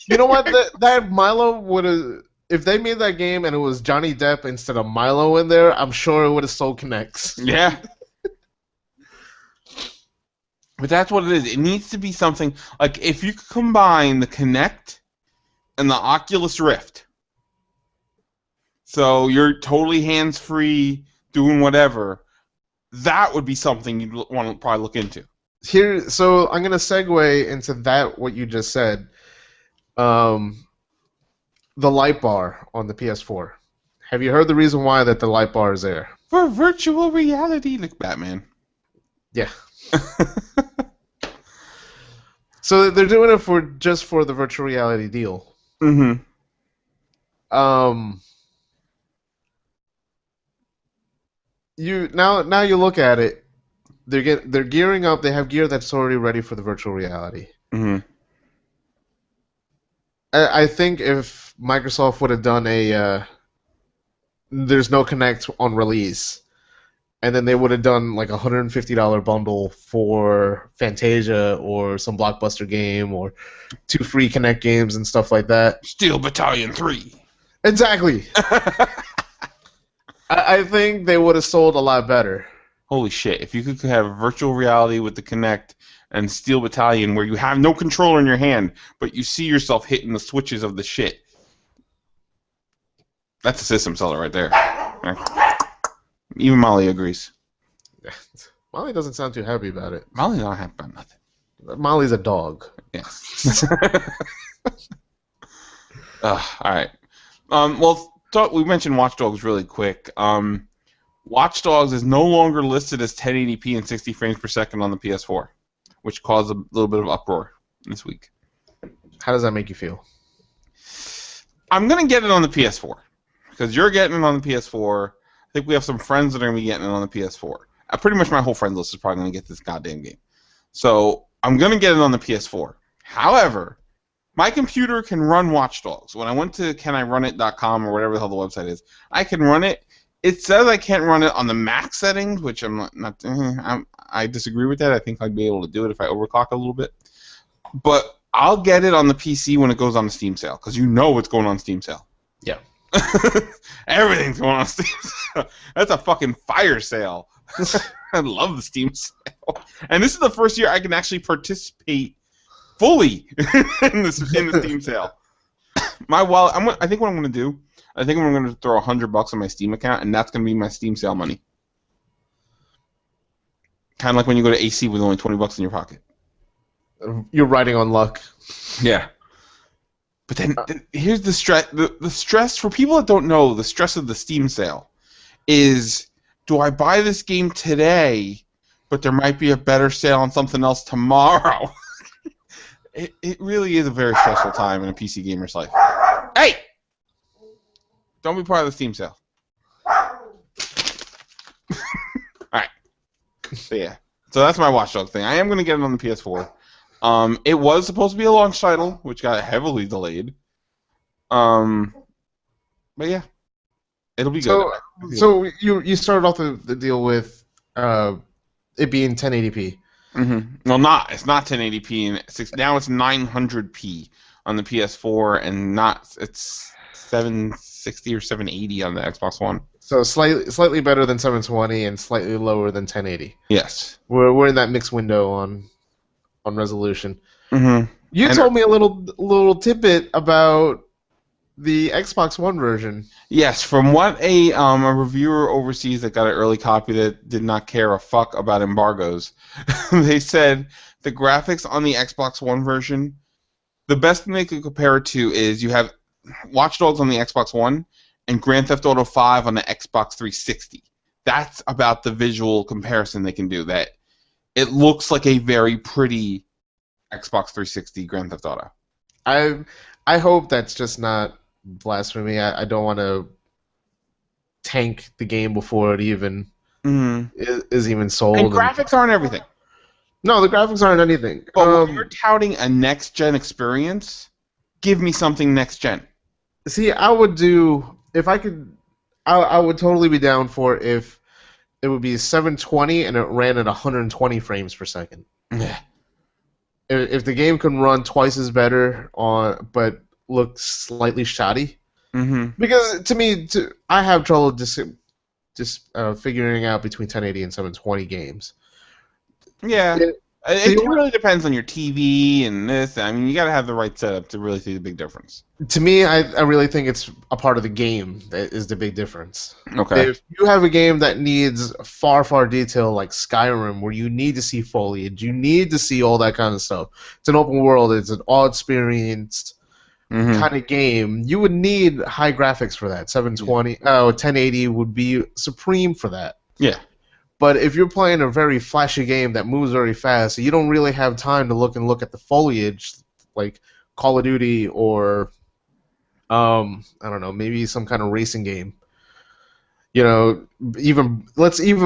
Speaker 2: You know what? That Milo would have... If they made that game and it was Johnny Depp instead of Milo in there, I'm sure it would have sold Kinects.
Speaker 1: Yeah. But that's what it is. It needs to be something... Like, if you could combine the Kinect and the Oculus Rift, so you're totally hands-free, doing whatever, that would be something you'd want to probably look into.
Speaker 2: So I'm going to segue into that, what you just said. The light bar on the PS4. Have you heard the reason why that the light bar is there?
Speaker 1: For virtual reality, like Batman.
Speaker 2: Yeah. So they're doing it just for the virtual reality deal.
Speaker 1: Mm-hmm.
Speaker 2: Now you look at it, they're gearing up. They have gear that's already ready for the virtual reality.
Speaker 1: Mm-hmm.
Speaker 2: I think if Microsoft would have done there's no Kinect on release, and then they would have done like $150 bundle for Fantasia or some blockbuster game or 2 free Kinect games and stuff like that.
Speaker 1: Steel Battalion 3.
Speaker 2: Exactly. I think they would have sold a lot better.
Speaker 1: Holy shit. If you could have virtual reality with the Kinect and Steel Battalion where you have no controller in your hand, but you see yourself hitting the switches of the shit. That's a system seller right there. Even Molly agrees.
Speaker 2: Molly doesn't sound too happy about it.
Speaker 1: Molly's not happy about nothing.
Speaker 2: Molly's a dog.
Speaker 1: Yes. Alright. We mentioned Watch Dogs really quick. Watch Dogs is no longer listed as 1080p and 60 frames per second on the PS4, which caused a little bit of uproar this week.
Speaker 2: How does that make you feel?
Speaker 1: I'm going to get it on the PS4, because you're getting it on the PS4. I think we have some friends that are going to be getting it on the PS4. Pretty much my whole friend list is probably going to get this goddamn game. So I'm going to get it on the PS4. However, my computer can run Watch Dogs. When I went to canirunit.com or whatever the hell the website is, I can run it. It says I can't run it on the max settings, which I disagree with that. I think I'd be able to do it if I overclock a little bit. But I'll get it on the PC when it goes on the Steam sale, because you know what's going on Steam sale.
Speaker 2: Yeah.
Speaker 1: Everything's going on Steam sale. That's a fucking fire sale. I love the Steam sale. And this is the first year I can actually participate fully in the Steam sale. My wallet. I think what I'm going to do, I think I'm going to throw $100 on my Steam account, and that's going to be my Steam sale money. Kind of like when you go to AC with only $20 in your pocket.
Speaker 2: You're riding on luck.
Speaker 1: Yeah. But then here's the stress. The stress for people that don't know, the stress of the Steam sale is: do I buy this game today, but there might be a better sale on something else tomorrow? It really is a very stressful time in a PC gamer's life. Hey! Don't be part of the Steam sale. Alright. So yeah. So that's my Watch Dogs thing. I am going to get it on the PS4. It was supposed to be a launch title, which got heavily delayed. But yeah. It'll be good.
Speaker 2: So you started off the deal with it being 1080p.
Speaker 1: Mm-hmm. Well, it's not 1080p, and now it's 900p on the PS4, and it's 760 or 780 on the Xbox One.
Speaker 2: So slightly better than 720 and slightly lower than 1080.
Speaker 1: Yes.
Speaker 2: We're in that mixed window on resolution.
Speaker 1: Mm-hmm.
Speaker 2: You told me a little tidbit about the Xbox One version.
Speaker 1: Yes, from what a reviewer overseas that got an early copy that did not care a fuck about embargoes, they said the graphics on the Xbox One version, the best thing they could compare it to is you have Watch Dogs on the Xbox One and Grand Theft Auto 5 on the Xbox 360. That's about the visual comparison they can do. That it looks like a very pretty Xbox 360 Grand Theft Auto.
Speaker 2: I hope that's just not blasphemy. I don't want to tank the game before it even is even sold.
Speaker 1: And graphics aren't everything.
Speaker 2: No, the graphics aren't anything.
Speaker 1: But when you're touting a next-gen experience, give me something next-gen.
Speaker 2: See, I would do, if I could, I would totally be down for if it would be 720 and it ran at 120 frames per second.
Speaker 1: Yeah.
Speaker 2: If the game can run twice as better but looks slightly shoddy.
Speaker 1: Mm-hmm.
Speaker 2: Because to me, I have trouble just figuring out between 1080 and 720 games.
Speaker 1: Yeah. It really depends on your TV and this. I mean, you got to have the right setup to really see the big difference.
Speaker 2: To me, I really think it's a part of the game that is the big difference.
Speaker 1: Okay.
Speaker 2: If you have a game that needs far detail like Skyrim, where you need to see foliage, you need to see all that kind of stuff. It's an open world. It's an all-experienced kind of game. You would need high graphics for that. 1080 would be supreme for that.
Speaker 1: Yeah.
Speaker 2: But if you're playing a very flashy game that moves very fast, so you don't really have time to look at the foliage, like Call of Duty or I don't know, maybe some kind of racing game. You know, even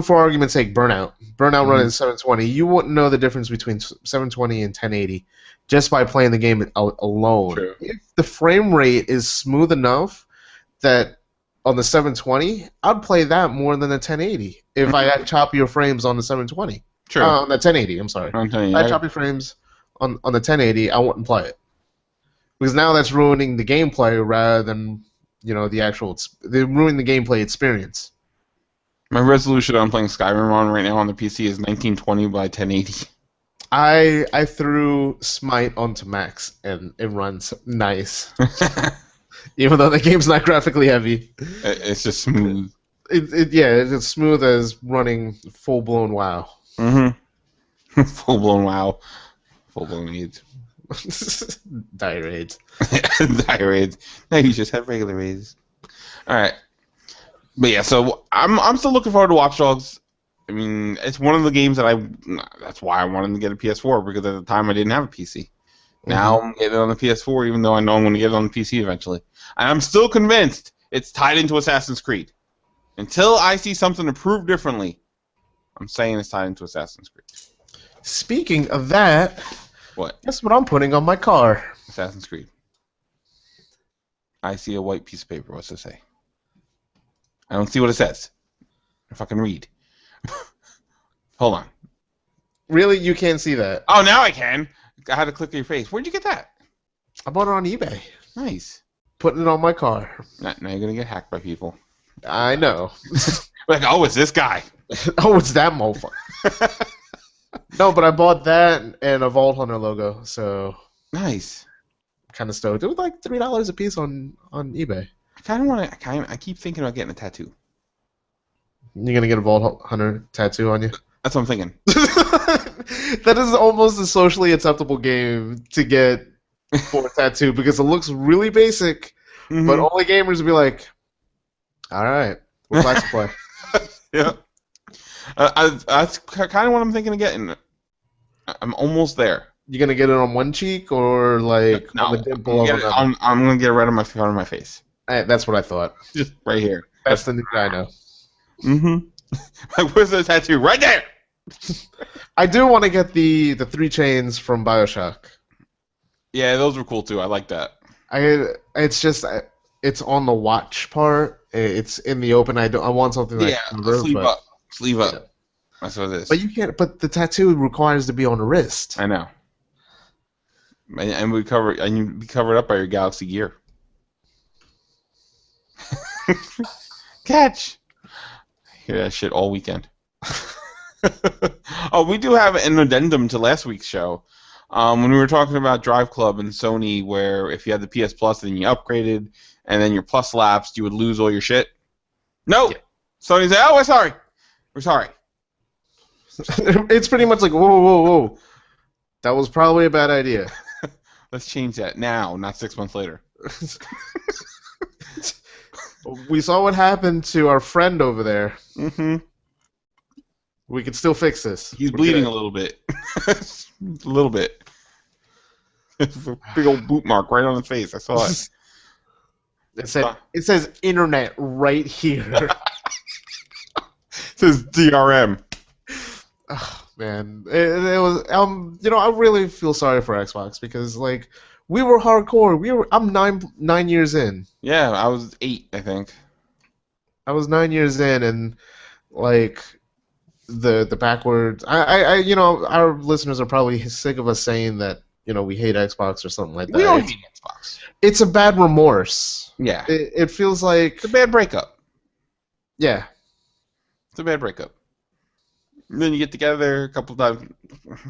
Speaker 2: for argument's sake, Burnout running 720. You wouldn't know the difference between 720 and 1080 just by playing the game alone.
Speaker 1: True.
Speaker 2: If the frame rate is smooth enough that on the 720, I'd play that more than the 1080 if I had choppier frames on the 720.
Speaker 1: True.
Speaker 2: On the 1080, I'm sorry.
Speaker 1: On 1080,
Speaker 2: if I had choppy frames on the 1080, I wouldn't play it. Because now that's ruining the gameplay rather than, they're ruining the gameplay experience.
Speaker 1: My resolution I'm playing Skyrim on right now on the PC is 1920 by 1080.
Speaker 2: I threw Smite onto max, and it runs nice. Even though the game's not graphically heavy.
Speaker 1: It's just smooth.
Speaker 2: It's as smooth as running full-blown WoW.
Speaker 1: Mm-hmm. Full-blown WoW. Full-blown AIDS.
Speaker 2: Dire AIDS.
Speaker 1: Dire AIDS. No, you just have regular AIDS. Alright. But yeah, so I'm still looking forward to Watch Dogs. I mean, it's one of the games that's why I wanted to get a PS4, because at the time I didn't have a PC. Now I'm getting it on the PS4, even though I know I'm going to get it on the PC eventually. And I'm still convinced it's tied into Assassin's Creed. Until I see something to prove differently, I'm saying it's tied into Assassin's Creed.
Speaker 2: Speaking of that,
Speaker 1: what?
Speaker 2: Guess what I'm putting on my car?
Speaker 1: Assassin's Creed. I see a white piece of paper. What's it say? I don't see what it says. If I can read. Hold on.
Speaker 2: Really? You can't see that?
Speaker 1: Oh, now I can. I had to click your face. Where'd you get that?
Speaker 2: I bought it on eBay.
Speaker 1: Nice.
Speaker 2: Putting it on my car.
Speaker 1: Now you're going to get hacked by people.
Speaker 2: I know.
Speaker 1: Like, oh, it's this guy.
Speaker 2: Oh, it's that motherfucker. No, but I bought that and a Vault Hunter logo, so...
Speaker 1: Nice.
Speaker 2: Kind of stoked. It was like $3 a piece on eBay.
Speaker 1: I kind of want to... I keep thinking about getting a tattoo.
Speaker 2: You're going to get a Vault Hunter tattoo on you?
Speaker 1: That's what I'm thinking.
Speaker 2: That is almost a socially acceptable game to get for a tattoo because it looks really basic, but only gamers would be like, all right, we'll play some play.
Speaker 1: Yeah. That's kind of what I'm thinking of getting. I'm almost there.
Speaker 2: You gonna get it on one cheek or like
Speaker 1: No,
Speaker 2: on the dimple of another?
Speaker 1: I'm gonna get it right on my front of my face.
Speaker 2: That's what I thought.
Speaker 1: Just right here.
Speaker 2: That's the new guy now.
Speaker 1: Like, where's the tattoo? Right there.
Speaker 2: I do want to get the 3 chains from BioShock.
Speaker 1: Yeah, those were cool too. I like that.
Speaker 2: It's just it's on the watch part. It's in the open. I want something like
Speaker 1: sleeve up. Yeah. That's what it is.
Speaker 2: But you can't. But the tattoo requires to be on the wrist.
Speaker 1: I know. And you be covered up by your Galaxy gear. Catch. I hear that shit all weekend. Oh, we do have an addendum to last week's show. When we were talking about Drive Club and Sony, where if you had the PS Plus and you upgraded, and then your Plus lapsed, you would lose all your shit. No, yeah. Sony said, "Oh, we're sorry. We're sorry."
Speaker 2: It's pretty much like, whoa. That was probably a bad idea.
Speaker 1: Let's change that now, not 6 months later.
Speaker 2: We saw what happened to our friend over there.
Speaker 1: Mm-hmm.
Speaker 2: We can still fix this.
Speaker 1: He's bleeding a little bit. A little bit. A big old boot mark right on the face. I saw it.
Speaker 2: It says internet right here.
Speaker 1: It says DRM.
Speaker 2: Oh, man, it was I really feel sorry for Xbox because like we were hardcore. I'm 9 years in.
Speaker 1: Yeah, I was 8, I think.
Speaker 2: I was 9 years in, and like the backwards. Our listeners are probably sick of us saying that we hate Xbox or something like that.
Speaker 1: We don't hate Xbox.
Speaker 2: It's a bad remorse.
Speaker 1: Yeah.
Speaker 2: It feels like
Speaker 1: it's a bad breakup.
Speaker 2: Yeah.
Speaker 1: It's a bad breakup. And then you get together a couple times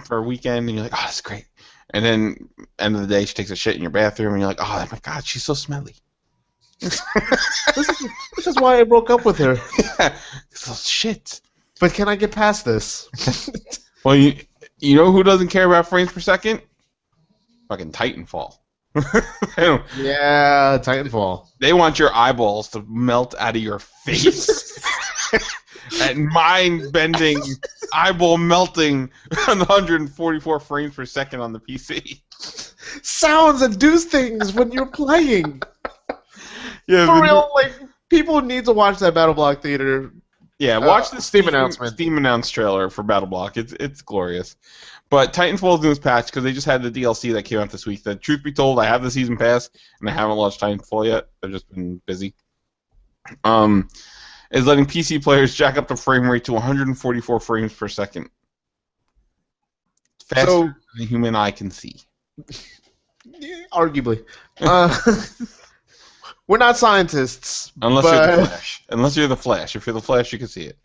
Speaker 1: for a weekend, and you're like, "Oh, that's great." And then, end of the day, she takes a shit in your bathroom, and you're like, "Oh my God, she's so smelly."
Speaker 2: This is why I broke up with her.
Speaker 1: Yeah, so shit.
Speaker 2: But can I get past this?
Speaker 1: Well, you know who doesn't care about frames per second? Fucking Titanfall.
Speaker 2: Yeah, Titanfall.
Speaker 1: They want your eyeballs to melt out of your face. That mind-bending, eyeball-melting 144 frames per second on the PC.
Speaker 2: Sounds and do things when you're playing.
Speaker 1: Yeah,
Speaker 2: for real, like people need to watch that BattleBlock Theater.
Speaker 1: Yeah, watch the
Speaker 2: Steam announcement.
Speaker 1: Steam announced trailer for BattleBlock. It's glorious. But Titanfall's newest patch, because they just had the DLC that came out this week. That, truth be told, I have the season pass and I haven't launched Titanfall yet. I've just been busy. Is letting PC players jack up the frame rate to 144 frames per second. Faster than the human eye can see.
Speaker 2: Arguably. We're not scientists.
Speaker 1: Unless you're the Flash. Unless you're the Flash. If you're the Flash, you can see it.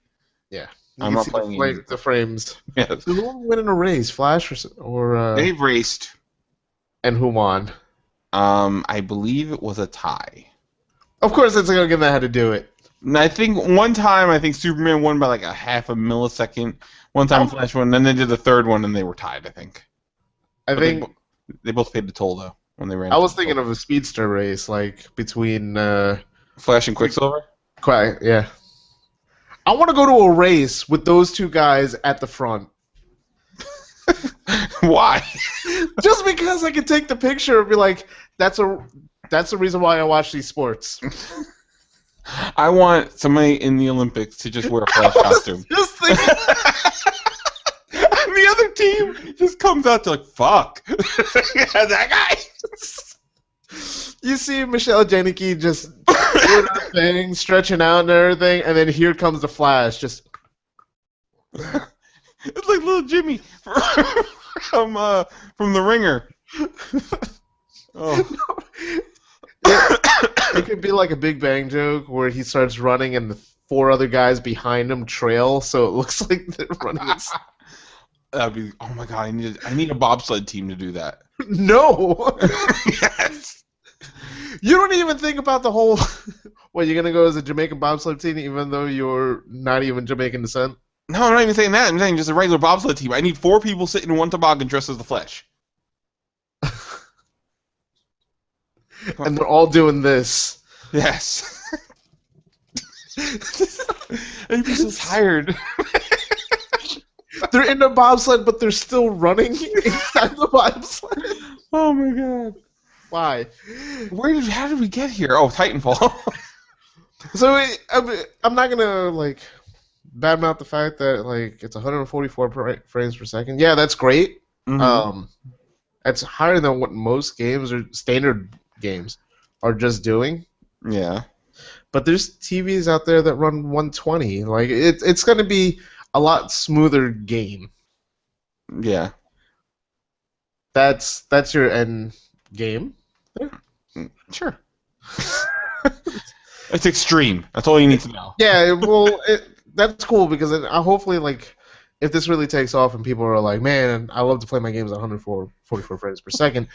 Speaker 2: Yeah.
Speaker 1: I'm not playing
Speaker 2: the frames.
Speaker 1: Yes.
Speaker 2: So who won in a race? Flash or
Speaker 1: They've raced.
Speaker 2: And who won?
Speaker 1: I believe it was a tie.
Speaker 2: Of course, it's going to get how to do it.
Speaker 1: And I think one time, Superman won by like a half a millisecond. One time Flash won, then they did the third one and they were tied, I think.
Speaker 2: I think
Speaker 1: they both paid the toll, though, when they ran.
Speaker 2: I was thinking of a speedster race, like between
Speaker 1: Flash and Quicksilver?
Speaker 2: Yeah. I want to go to a race with those two guys at the front.
Speaker 1: Why?
Speaker 2: Just because I can take the picture and be like, that's the reason why I watch these sports.
Speaker 1: I want somebody in the Olympics to just wear a Flash costume.
Speaker 2: Just thinking.
Speaker 1: The other team just comes out to like, fuck. That guy.
Speaker 2: You see Michelle Janicki just doing her thing, stretching out and everything, and then here comes the Flash, just...
Speaker 1: It's like little Jimmy from The Ringer. Oh.
Speaker 2: It could be like a Big Bang joke where he starts running and the 4 other guys behind him trail, so it looks like they're running.
Speaker 1: That'd be, oh my god! I need a bobsled team to do that.
Speaker 2: No.
Speaker 1: Yes.
Speaker 2: You don't even think about the whole. What, you're gonna go as a Jamaican bobsled team even though you're not even Jamaican descent?
Speaker 1: No, I'm not even saying that. I'm saying just a regular bobsled team. I need 4 people sitting in one toboggan dressed as the Flash.
Speaker 2: And they're all doing this.
Speaker 1: Yes. I'd be so tired.
Speaker 2: They're in the bobsled, but they're still running inside the bobsled.
Speaker 1: Oh my god.
Speaker 2: Why?
Speaker 1: How did we get here? Oh, Titanfall.
Speaker 2: So I'm not gonna like badmouth the fact that like it's 144 frames per second. Yeah, that's great.
Speaker 1: Mm-hmm.
Speaker 2: That's higher than what most games or standard games are just doing.
Speaker 1: Yeah.
Speaker 2: But there's TVs out there that run 120. Like it's gonna be a lot smoother game.
Speaker 1: Yeah.
Speaker 2: That's your end game.
Speaker 1: Yeah. Sure. It's extreme. That's all you need to know.
Speaker 2: Yeah, well, that's cool because hopefully, like, if this really takes off and people are like, man, I love to play my games at 144 frames per second,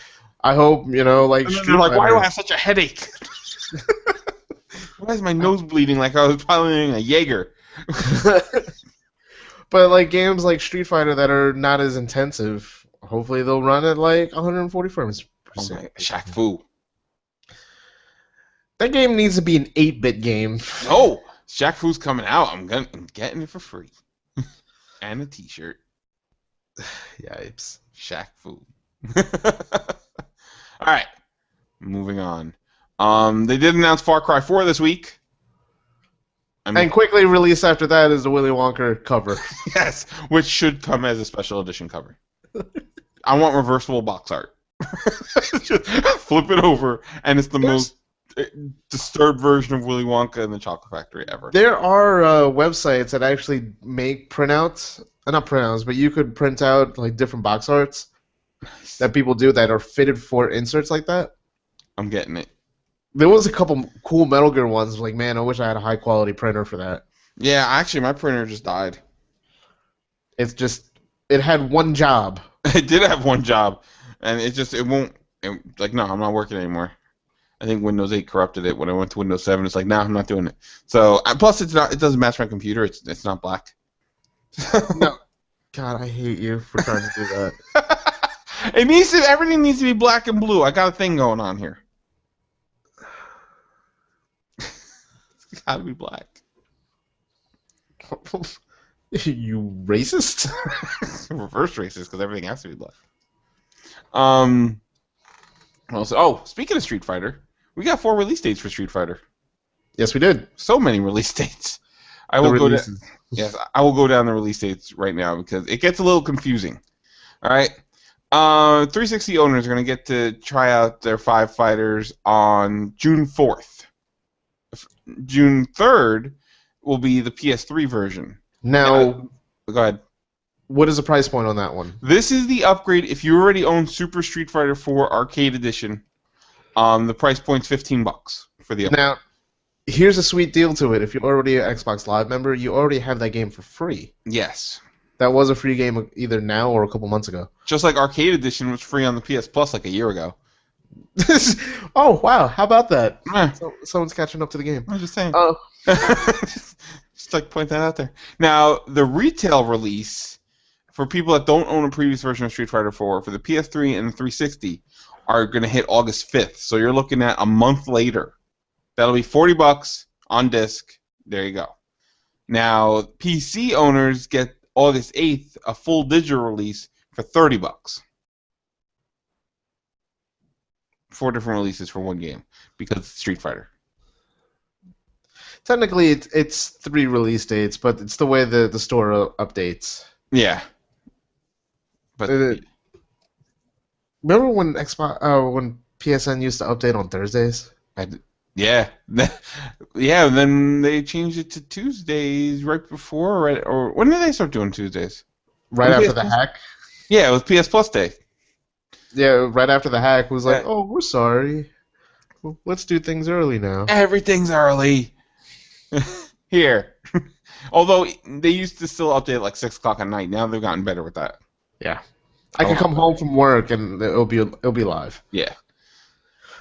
Speaker 2: I hope, like,
Speaker 1: They're like, why do I have such a headache? Why is my nose bleeding like I was piloting a Jaeger?
Speaker 2: But, like, games like Street Fighter that are not as intensive, hopefully they'll run at, like, 140 frames per second.
Speaker 1: Shaq Fu.
Speaker 2: That game needs to be an 8-bit game.
Speaker 1: No! Shaq Fu's coming out. I'm getting it for free. And a t-shirt.
Speaker 2: Yipes.
Speaker 1: Shaq Fu. Alright. Moving on. They did announce Far Cry 4 this week.
Speaker 2: And quickly released after that is the Willy Wonka cover.
Speaker 1: Yes, which should come as a special edition cover. I want reversible box art. Just flip it over, and it's the most disturbed version of Willy Wonka and the Chocolate Factory ever.
Speaker 2: There are websites that actually make printouts, not printouts, but you could print out like different box arts that people do that are fitted for inserts like that.
Speaker 1: I'm getting it.
Speaker 2: There was a couple cool Metal Gear ones. Like, man, I wish I had a high quality printer for that.
Speaker 1: Yeah, actually, my printer just died.
Speaker 2: It had one job.
Speaker 1: It did have one job, and it won't. No, I'm not working anymore. I think Windows 8 corrupted it when I went to Windows 7. It's like, nah, I'm not doing it. So, plus, it doesn't match my computer. It's not black.
Speaker 2: No, God, I hate you for trying to do that.
Speaker 1: Everything needs to be black and blue. I got a thing going on here. It's gotta be black.
Speaker 2: You racist?
Speaker 1: Reverse racist, because everything has to be black. Speaking of Street Fighter, we got 4 release dates for Street Fighter.
Speaker 2: Yes, we did.
Speaker 1: So many release dates. I will go down the release dates right now because it gets a little confusing. All right. 360 owners are going to get to try out their 5 fighters on June 4th. June 3rd will be the PS3 version.
Speaker 2: Now,
Speaker 1: go ahead.
Speaker 2: What is the price point on that one?
Speaker 1: This is the upgrade. If you already own Super Street Fighter 4 Arcade Edition, the price point's $15 for the upgrade.
Speaker 2: Now, here's a sweet deal to it. If you're already an Xbox Live member, you already have that game for free.
Speaker 1: Yes.
Speaker 2: That was a free game either now or a couple months ago.
Speaker 1: Just like Arcade Edition was free on the PS Plus like a year ago.
Speaker 2: Oh, wow. How about that?
Speaker 1: So,
Speaker 2: someone's catching up to the game.
Speaker 1: I'm just saying.
Speaker 2: Oh.
Speaker 1: Just like point that out there. Now, the retail release for people that don't own a previous version of Street Fighter 4 for the PS3 and the 360 are going to hit August 5th. So you're looking at a month later. That'll be $40 on disc. There you go. Now, PC owners get August 8th a full digital release for $30. 4 different releases for one game because it's Street Fighter.
Speaker 2: Technically, it's 3 release dates, but it's the way the store updates.
Speaker 1: Yeah. But
Speaker 2: remember when when PSN used to update on Thursdays?
Speaker 1: Yeah. Yeah, and then they changed it to Tuesdays right before, or when did they start doing Tuesdays?
Speaker 2: Right after the hack?
Speaker 1: Yeah, it was PS Plus Day.
Speaker 2: Yeah, right after the hack was like, oh, we're sorry. Let's do things early now.
Speaker 1: Everything's early. Here. Although they used to still update at like 6 o'clock at night. Now they've gotten better with that.
Speaker 2: Yeah. I can come home from work and it'll be live.
Speaker 1: Yeah.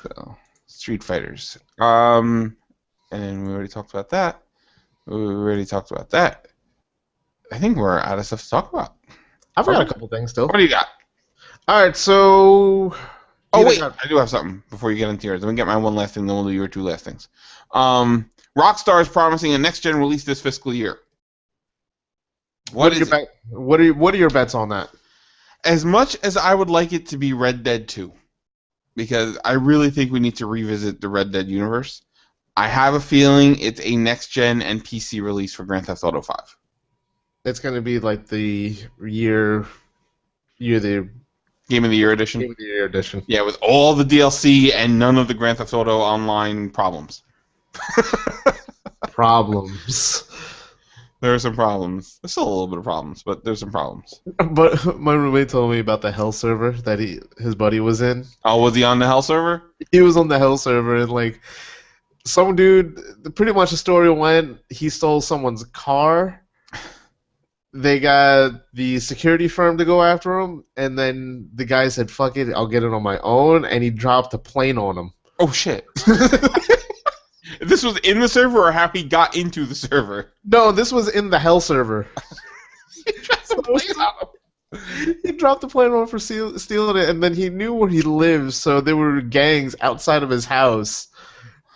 Speaker 1: So, Street Fighters. And we already talked about that. I think we're out of stuff to talk about.
Speaker 2: I've
Speaker 1: Are
Speaker 2: got
Speaker 1: we?
Speaker 2: a couple things still.
Speaker 1: What do you got?
Speaker 2: All right, so
Speaker 1: Oh
Speaker 2: either
Speaker 1: wait,
Speaker 2: got
Speaker 1: I do have something before you get into yours. Let me get my one last thing, then we'll do your two last things. Rockstar is promising a next gen release this fiscal year. What is it?
Speaker 2: what are your bets on that?
Speaker 1: As much as I would like it to be Red Dead 2, because I really think we need to revisit the Red Dead universe, I have a feeling it's a next gen and PC release for Grand Theft Auto 5.
Speaker 2: It's going to be like the the
Speaker 1: Game of the Year edition.
Speaker 2: Game of the Year edition.
Speaker 1: Yeah, with all the DLC and none of the Grand Theft Auto Online problems.
Speaker 2: Problems.
Speaker 1: There are some problems. There's still a little bit of problems, but there's some problems.
Speaker 2: But my roommate told me about the Hell server that his buddy was in.
Speaker 1: Oh, was he on the Hell server?
Speaker 2: He was on the Hell server, and like some dude, pretty much the story went, he stole someone's car. They got the security firm to go after him, and then the guy said, "Fuck it, I'll get it on my own," and he dropped a plane on him.
Speaker 1: Oh shit! This was in the server, or how he got into the server?
Speaker 2: No, this was in the Hell server. He dropped the plane on him for stealing it, and then he knew where he lived, so there were gangs outside of his house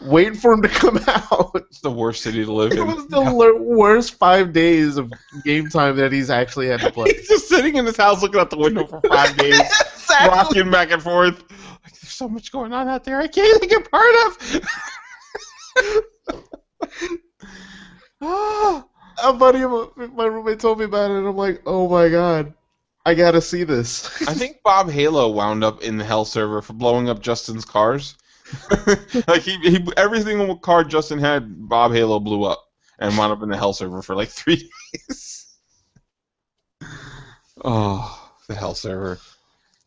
Speaker 2: waiting for him to come out.
Speaker 1: It's the worst city to live in.
Speaker 2: It was the worst 5 days of game time that he's actually had to play.
Speaker 1: He's just sitting in his house looking out the window for 5 days,
Speaker 2: Exactly.
Speaker 1: rocking back and forth. Like, there's so much going on out there I can't even get part of.
Speaker 2: A buddy of my roommate told me about it, and I'm like, oh my god, I gotta see this.
Speaker 1: I think Bob Halo wound up in the Hell server for blowing up Justin's cars. Like he every single car Justin had, Bob Halo blew up and wound up in the Hell server for like 3 days. Oh, the Hell server.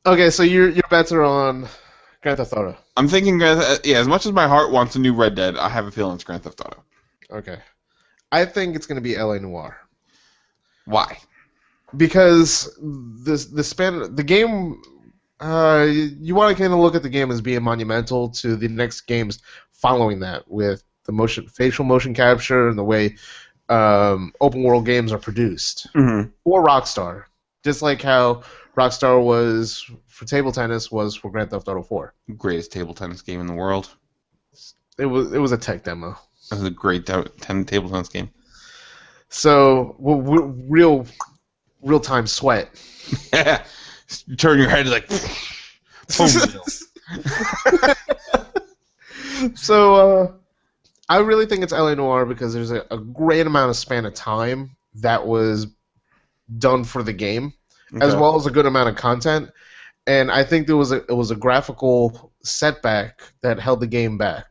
Speaker 2: Okay, so your bets are on Grand Theft Auto.
Speaker 1: I'm thinking, yeah. As much as my heart wants a new Red Dead, I have a feeling it's Grand Theft Auto.
Speaker 2: Okay, I think it's gonna be LA Noire
Speaker 1: Why?
Speaker 2: because the game. You want to kind of look at the game as being monumental to the next games following that, with the facial motion capture, and the way open world games are produced for Rockstar, just like how Rockstar was for table tennis was for Grand Theft Auto 4.
Speaker 1: Greatest table tennis game in the world.
Speaker 2: It was a tech demo.
Speaker 1: It was a great table tennis game.
Speaker 2: So real time sweat.
Speaker 1: You turn your head like. Boom.
Speaker 2: So I really think it's LA Noire because there's a great amount of span of time that was done for the game, as well as a good amount of content. And I think it was a graphical setback that held the game back.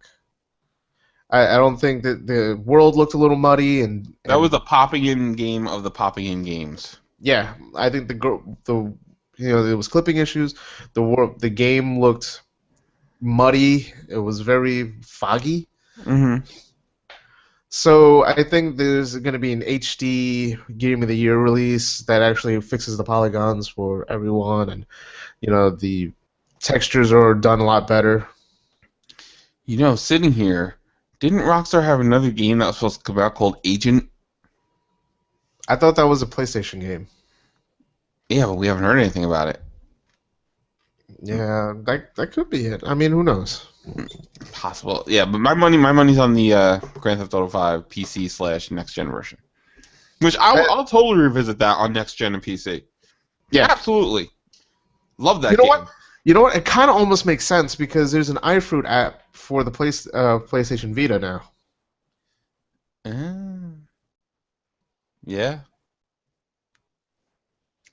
Speaker 2: I don't think that the world looked a little muddy, and
Speaker 1: that was the popping in game of the popping in games.
Speaker 2: Yeah, I think there was clipping issues. The game looked muddy. It was very foggy.
Speaker 1: Mm-hmm.
Speaker 2: So I think there's going to be an HD Game of the Year release that actually fixes the polygons for everyone, and the textures are done a lot better.
Speaker 1: Sitting here, didn't Rockstar have another game that was supposed to come out called Agent?
Speaker 2: I thought that was a PlayStation game.
Speaker 1: Yeah, but we haven't heard anything about it.
Speaker 2: Yeah, that could be it. I mean, who knows?
Speaker 1: Possible. Yeah, but my money's on the Grand Theft Auto 5 PC / next gen version. Which I'll totally revisit that on next gen and PC.
Speaker 2: Yeah,
Speaker 1: absolutely. Love that
Speaker 2: game.
Speaker 1: What?
Speaker 2: You know what? It kind of almost makes sense because there's an iFruit app for the PlayStation Vita now.
Speaker 1: Yeah.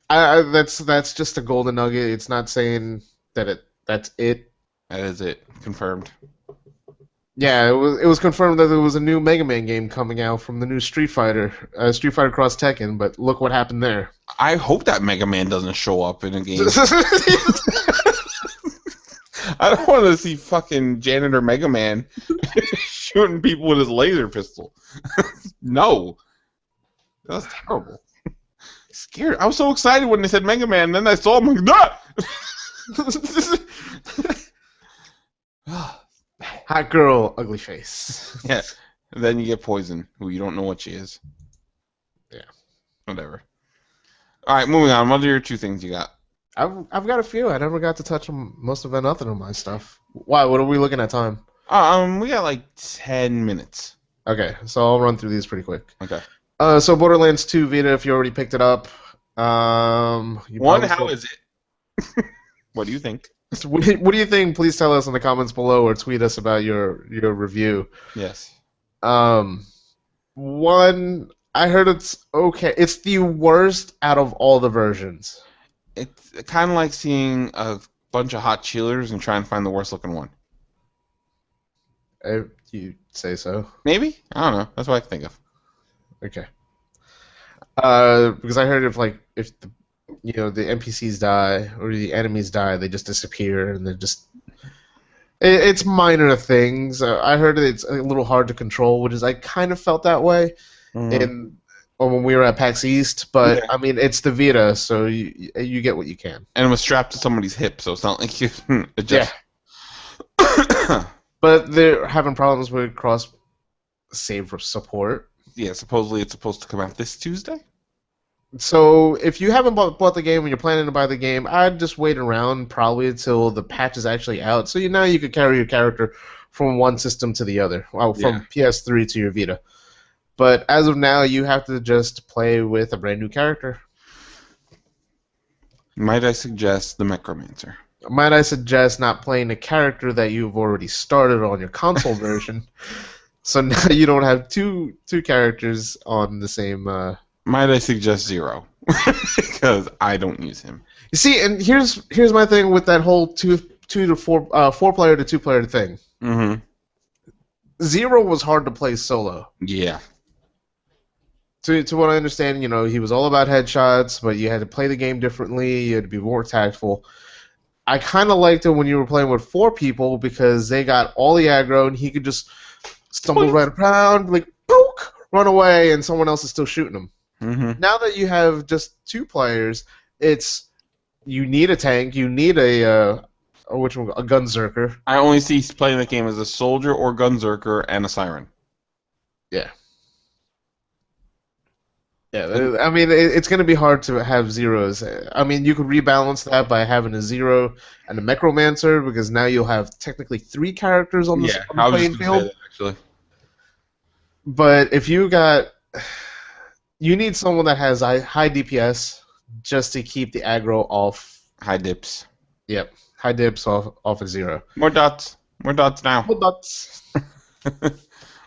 Speaker 2: That's just a golden nugget. It's not saying that's it.
Speaker 1: That is it. Confirmed.
Speaker 2: Yeah, it was confirmed that there was a new Mega Man game coming out from the new Street Fighter Cross Tekken, but look what happened there.
Speaker 1: I hope that Mega Man doesn't show up in a game. I don't want to see fucking Janitor Mega Man shooting people with his laser pistol. No. That was terrible. Scared. I was so excited when they said Mega Man, and then I saw him like, ah!
Speaker 2: Hot girl, ugly face.
Speaker 1: Yeah. And then you get Poison, who you don't know what she is.
Speaker 2: Yeah.
Speaker 1: Whatever. All right, moving on. What are your two things you got?
Speaker 2: I've got a few. I never got to touch on most of nothing of my stuff. Why? What are we looking at time?
Speaker 1: We got like 10 minutes.
Speaker 2: Okay, so I'll run through these pretty quick.
Speaker 1: Okay.
Speaker 2: So Borderlands 2 Vita, if you already picked it up.
Speaker 1: One, how is it? What do you think?
Speaker 2: What do you think? Please tell us in the comments below or tweet us about your review.
Speaker 1: Yes.
Speaker 2: One, I heard it's okay. It's the worst out of all the versions.
Speaker 1: It's kind of like seeing a bunch of hot cheerleaders and trying to find the worst looking one.
Speaker 2: You say so?
Speaker 1: Maybe? I don't know. That's what I think of.
Speaker 2: Okay. Because I heard if the NPCs die or the enemies die, they just disappear and they're just. It's minor things. I heard it's a little hard to control, which is I kind of felt that way when we were at PAX East. But yeah. I mean, it's the Vita, so you get what you can.
Speaker 1: And it was strapped to somebody's hip, so it's not like you can adjust.
Speaker 2: Yeah. But they're having problems with cross save support.
Speaker 1: Yeah, supposedly it's supposed to come out this Tuesday.
Speaker 2: So if you haven't bought the game and you're planning to buy the game, I'd just wait around probably until the patch is actually out. So now you could carry your character from one system to the other, from PS3 to your Vita. But as of now, you have to just play with a brand new character.
Speaker 1: Might I suggest the Necromancer?
Speaker 2: Might I suggest not playing a character that you've already started on your console version? So now you don't have two characters on the same.
Speaker 1: Might I suggest Zero? Because I don't use him.
Speaker 2: You see, and here's my thing with that whole two to four player to 2 player thing.
Speaker 1: Mm-hmm.
Speaker 2: Zero was hard to play solo.
Speaker 1: Yeah.
Speaker 2: To what I understand, he was all about headshots, but you had to play the game differently. You had to be more tactful. I kind of liked it when you were playing with 4 people because they got all the aggro and he could just stumble right around, like, poke, run away, and someone else is still shooting him.
Speaker 1: Mm-hmm.
Speaker 2: Now that you have just 2 players, you need a tank, you need a gunzerker.
Speaker 1: I only see playing the game as a soldier or gunzerker and a siren.
Speaker 2: Yeah. Yeah, I mean, it's going to be hard to have zeros. I mean, you could rebalance that by having a Zero and a Necromancer, because now you'll have technically 3 characters on the playing field.
Speaker 1: That, actually.
Speaker 2: But if you need someone that has high DPS just to keep the aggro off.
Speaker 1: High dips.
Speaker 2: Yep, high dips off a Zero.
Speaker 1: More dots. More dots now.
Speaker 2: More dots.
Speaker 1: All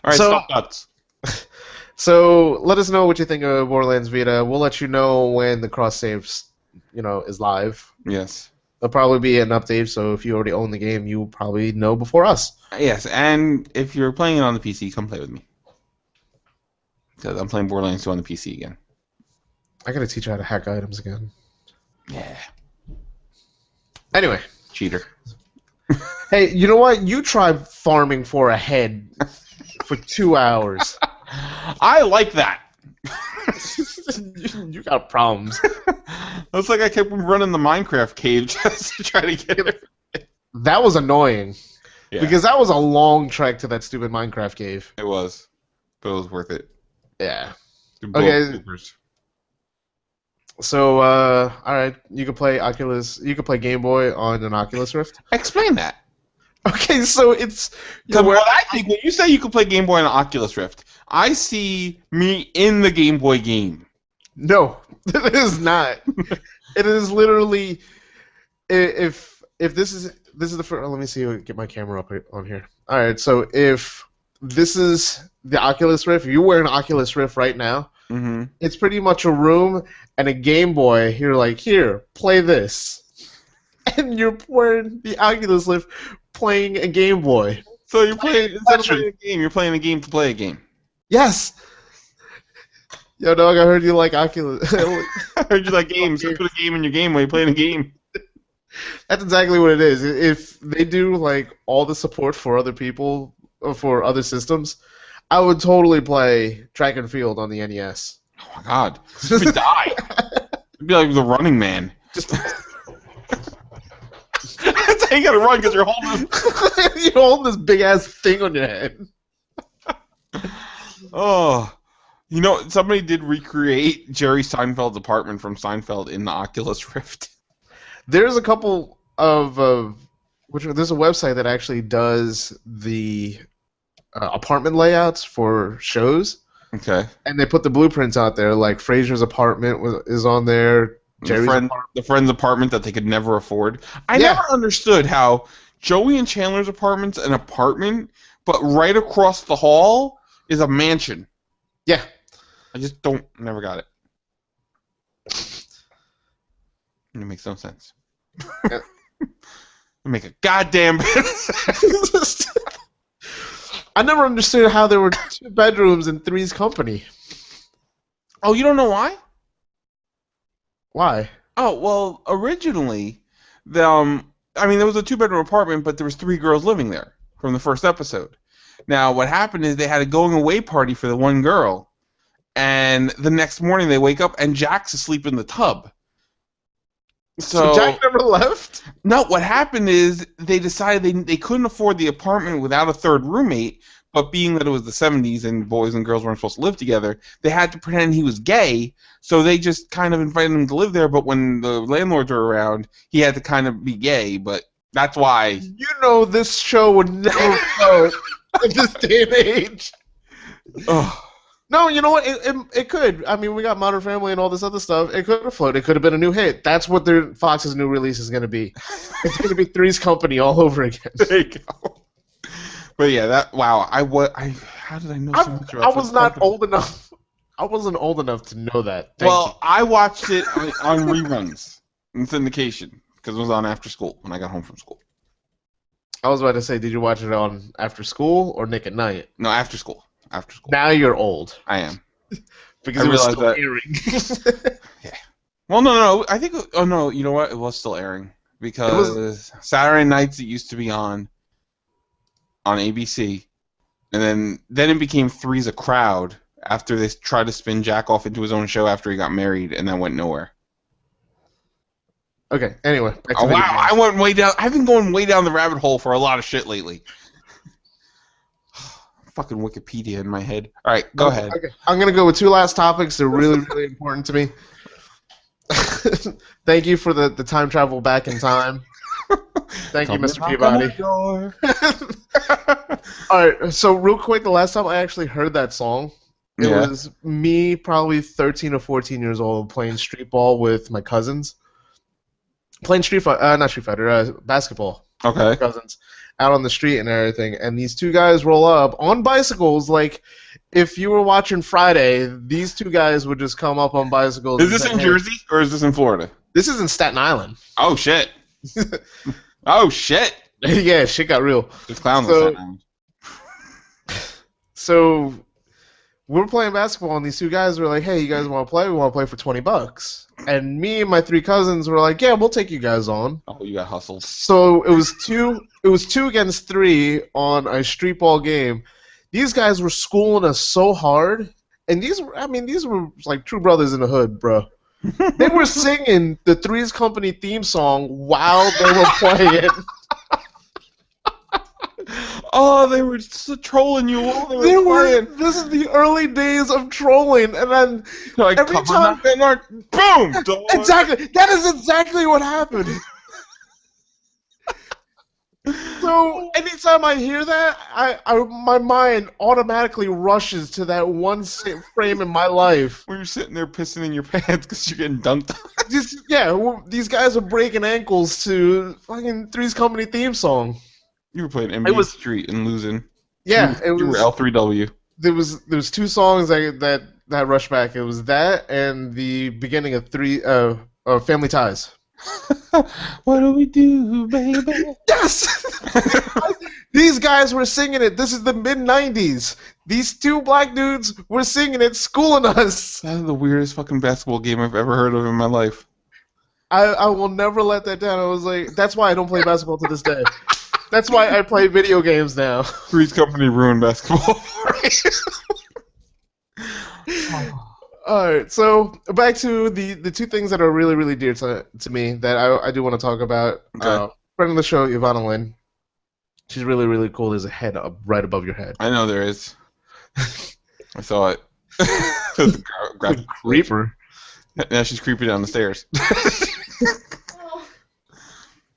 Speaker 1: right, stop dots.
Speaker 2: So let us know what you think of Borderlands Vita. We'll let you know when the cross saves, is live.
Speaker 1: Yes.
Speaker 2: There'll probably be an update, so if you already own the game, you'll probably know before us.
Speaker 1: Yes, and if you're playing it on the PC, come play with me. Because I'm playing Borderlands 2 on the PC again.
Speaker 2: I gotta teach you how to hack items again.
Speaker 1: Yeah.
Speaker 2: Anyway.
Speaker 1: Cheater.
Speaker 2: Hey, you know what? You try farming for a head for 2 hours.
Speaker 1: I like that.
Speaker 2: You got problems.
Speaker 1: Looks like I kept running the Minecraft cave just to try to get it.
Speaker 2: That was annoying.
Speaker 1: Yeah.
Speaker 2: Because that was a long trek to that stupid Minecraft cave.
Speaker 1: It was. But it was worth it.
Speaker 2: Yeah. Okay. So, alright, you can play Game Boy on an Oculus Rift.
Speaker 1: Explain that.
Speaker 2: Okay, so it's...
Speaker 1: What I think, when you say you can play Game Boy on an Oculus Rift, I see me in the Game Boy game.
Speaker 2: No, it is not. It is literally... If this is the first... Let me see, get my camera up on here. Alright, so if this is the Oculus Rift, if you wear an Oculus Rift right now, it's pretty much a room and a Game Boy. You're like, here, play this. And you're wearing the Oculus Rift playing a Game Boy.
Speaker 1: So you're playing, instead of playing a game, you're playing a game to play a game.
Speaker 2: Yes! Yo, dog, I heard you like Oculus.
Speaker 1: I heard you like games. So put a game in your game while you're playing a game.
Speaker 2: That's exactly what it is. If they do, like, all the support for other people, or for other systems, I would totally play Track and Field on the NES.
Speaker 1: Oh my god. You would die. You'd be like the Running Man.
Speaker 2: Just...
Speaker 1: That's how you gotta run, because you're holding
Speaker 2: this big-ass thing on your head.
Speaker 1: Oh. You know, somebody did recreate Jerry Seinfeld's apartment from Seinfeld in the Oculus Rift.
Speaker 2: There's a couple of there's a website that actually does the apartment layouts for shows.
Speaker 1: Okay.
Speaker 2: And they put the blueprints out there, like Frasier's apartment is on there. Jerry's
Speaker 1: the friend's apartment that they could never afford. I
Speaker 2: Yeah.
Speaker 1: never understood how Joey and Chandler's apartment's an apartment, but right across the hall is a mansion.
Speaker 2: Yeah.
Speaker 1: I just never got it. It makes no sense.
Speaker 2: Yeah.
Speaker 1: Make a goddamn
Speaker 2: I never understood how there were 2 bedrooms in Three's Company.
Speaker 1: Oh, you don't know why?
Speaker 2: Why?
Speaker 1: Oh, well, originally, there was a 2-bedroom apartment, but there was 3 girls living there from the first episode. Now, what happened is they had a going-away party for the one girl, and the next morning they wake up and Jack's asleep in the tub.
Speaker 2: So Jack never left?
Speaker 1: No, what happened is they decided they couldn't afford the apartment without a third roommate, but being that it was the 70s and boys and girls weren't supposed to live together, they had to pretend he was gay, so they just kind of invited him to live there, but when the landlords were around, he had to kind of be gay, but that's why.
Speaker 2: You know this show would never flow in this day and age.
Speaker 1: Ugh.
Speaker 2: No, you know what? It could. I mean, we got Modern Family and all this other stuff. It could have floated. It could have been a new hit. That's what Fox's new release is going to be. It's going to be Three's Company all over again.
Speaker 1: There you go. But yeah, how did I know so much about
Speaker 2: I was
Speaker 1: Three's
Speaker 2: not
Speaker 1: Company?
Speaker 2: old enough. I wasn't old enough to know that.
Speaker 1: Well, I watched it on reruns in syndication because it was on after school when I got home from school.
Speaker 2: I was about to say, did you watch it on after school or Nick at Night?
Speaker 1: No, after school. After school.
Speaker 2: Now you're old.
Speaker 1: I am.
Speaker 2: Because
Speaker 1: I
Speaker 2: it was
Speaker 1: realized
Speaker 2: still
Speaker 1: that.
Speaker 2: airing.
Speaker 1: Yeah. Well, no. I think. Oh no. You know what? It was still airing because Saturday nights it used to be on ABC, and then it became Three's a Crowd after they tried to spin Jack off into his own show after he got married, and that went nowhere.
Speaker 2: Okay. Anyway. Back to
Speaker 1: Oh
Speaker 2: video
Speaker 1: wow!
Speaker 2: games.
Speaker 1: I went way down. I've been going way down the rabbit hole for a lot of shit lately. Fucking Wikipedia in my head. All right, go ahead.
Speaker 2: Okay. I'm gonna go with 2 last topics. They're really, really important to me. Thank you for the time travel back in time. Thank you, Mr. Peabody. All right. So real quick, the last time I actually heard that song, it was me, probably 13 or 14 years old, playing street ball with my cousins. Playing basketball.
Speaker 1: Okay.
Speaker 2: With cousins. Out on the street and everything, and these 2 guys roll up on bicycles. Like, if you were watching Friday, these 2 guys would just come up on bicycles.
Speaker 1: Is this in Jersey or is this in Florida?
Speaker 2: This is in Staten Island.
Speaker 1: Oh shit! Oh shit!
Speaker 2: Yeah, shit got real.
Speaker 1: There's clowns
Speaker 2: So-
Speaker 1: on Staten Island.
Speaker 2: So we're playing basketball, and these 2 guys were like, "Hey, you guys want to play? We want to play for $20." And me and my 3 cousins were like, "Yeah, we'll take you guys on."
Speaker 1: Oh, you got hustled.
Speaker 2: So it was 2 against 3 on a street ball game. These guys were schooling us so hard, and these were like true brothers in the hood, bro. They were singing the Three's Company theme song while they were playing.
Speaker 1: Oh, they were trolling you while they were playing.
Speaker 2: This is the early days of trolling, and then
Speaker 1: Like,
Speaker 2: every
Speaker 1: come
Speaker 2: time-
Speaker 1: on, Bernard, boom! dog.
Speaker 2: exactly, that is exactly what happened. So anytime I hear that, my mind automatically rushes to that one frame in my life.
Speaker 1: When you're sitting there pissing in your pants because you're getting dunked on.
Speaker 2: These guys are breaking ankles to fucking Three's Company theme song.
Speaker 1: You were playing NBA Street and losing.
Speaker 2: Yeah, it
Speaker 1: You were
Speaker 2: was.
Speaker 1: L3W.
Speaker 2: There was 2 songs that rushed back. It was that and the beginning of Family Ties.
Speaker 1: What do we do, baby?
Speaker 2: Yes! These guys were singing it. This is the mid-'90s. These 2 black dudes were singing it, schooling us.
Speaker 1: That is the weirdest fucking basketball game I've ever heard of in my life.
Speaker 2: I will never let that down. I was like, that's why I don't play basketball to this day. That's why I play video games now.
Speaker 1: Three's Company ruined basketball.
Speaker 2: Alright, so back to the 2 things that are really, really dear to me that I do want to talk about.
Speaker 1: Okay.
Speaker 2: Friend of the show, Ivana Lynn. She's really, really cool. There's a head up right above your head.
Speaker 1: I know there is. I saw it.
Speaker 2: Creeper.
Speaker 1: Now she's creeping down the stairs.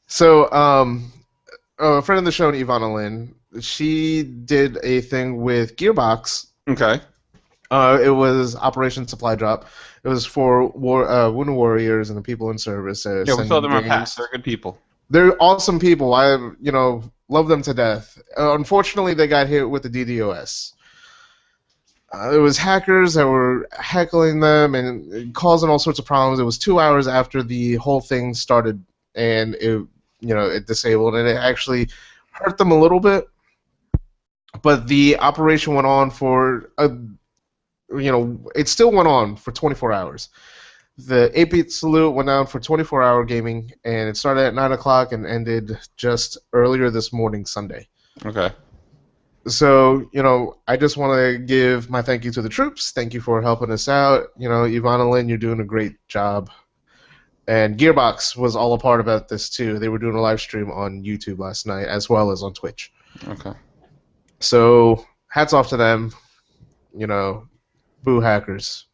Speaker 2: So, a friend of the show, Ivana Lynn, she did a thing with Gearbox.
Speaker 1: Okay.
Speaker 2: It was Operation Supply Drop. It was for Wounded Warriors and the people in service.
Speaker 1: Yeah, we saw them on Pass. They're good people.
Speaker 2: They're awesome people. I, love them to death. Unfortunately, they got hit with the DDoS. It was hackers that were heckling them and causing all sorts of problems. It was 2 hours after the whole thing started, and it disabled, and it actually hurt them a little bit. But the operation went on for it still went on for 24 hours. The 8-Beat Salute went on for 24-hour gaming, and it started at 9 o'clock and ended just earlier this morning, Sunday.
Speaker 1: Okay.
Speaker 2: So, I just want to give my thank you to the troops. Thank you for helping us out. Ivana Lynn, you're doing a great job. And Gearbox was all a part about this, too. They were doing a live stream on YouTube last night, as well as on Twitch.
Speaker 1: Okay.
Speaker 2: So, hats off to them. Boo hackers.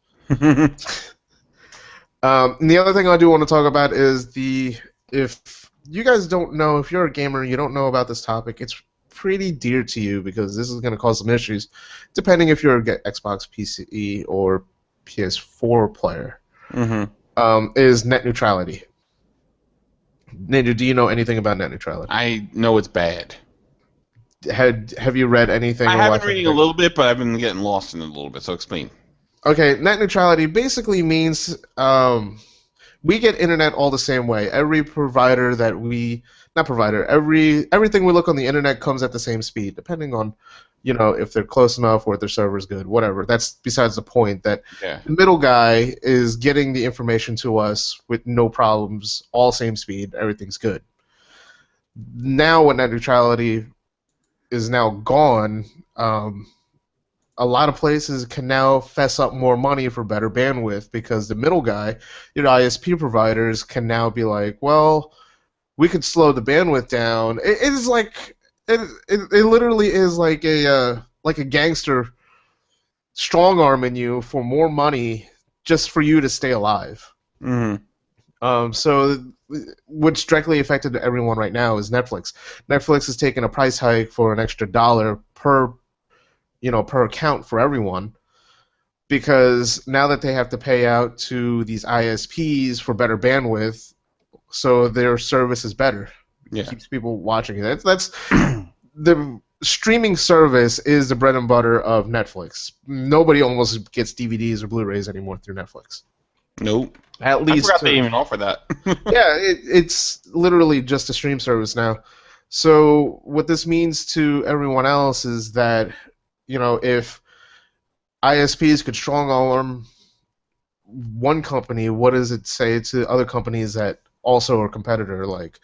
Speaker 2: And the other thing I do want to talk about is if you guys don't know, if you're a gamer, you don't know about this topic, it's pretty dear to you because this is going to cause some issues, depending if you're an Xbox, PC, or PS4 player. Is net neutrality. Ninja, do you know anything about net neutrality?
Speaker 1: I know it's bad.
Speaker 2: Have you read anything?
Speaker 1: I have been reading a little bit, but I've been getting lost in it a little bit, so explain.
Speaker 2: Okay, net neutrality basically means we get internet all the same way. Every provider everything we look on the internet comes at the same speed, depending on, if they're close enough or if their server's good, whatever. That's besides the point. That the middle guy is getting the information to us with no problems, all same speed, everything's good. Now when net neutrality is now gone, a lot of places can now fess up more money for better bandwidth because the middle guy, your ISP providers, can now be like, well, we could slow the bandwidth down. It is like it literally is like a gangster strong-arming you for more money just for you to stay alive. So what's directly affected everyone right now is Netflix. Netflix is taking a price hike for an extra $1 per account for everyone, because now that they have to pay out to these ISPs for better bandwidth, so their service is better. It keeps people watching it. That's the streaming service is the bread and butter of Netflix. Nobody almost gets DVDs or Blu-rays anymore through Netflix.
Speaker 1: Nope.
Speaker 2: At least
Speaker 1: I forgot they even offer that.
Speaker 2: Yeah, it's literally just a stream service now. So what this means to everyone else is that, if ISPs could strong arm one company, what does it say to other companies that also are competitor, like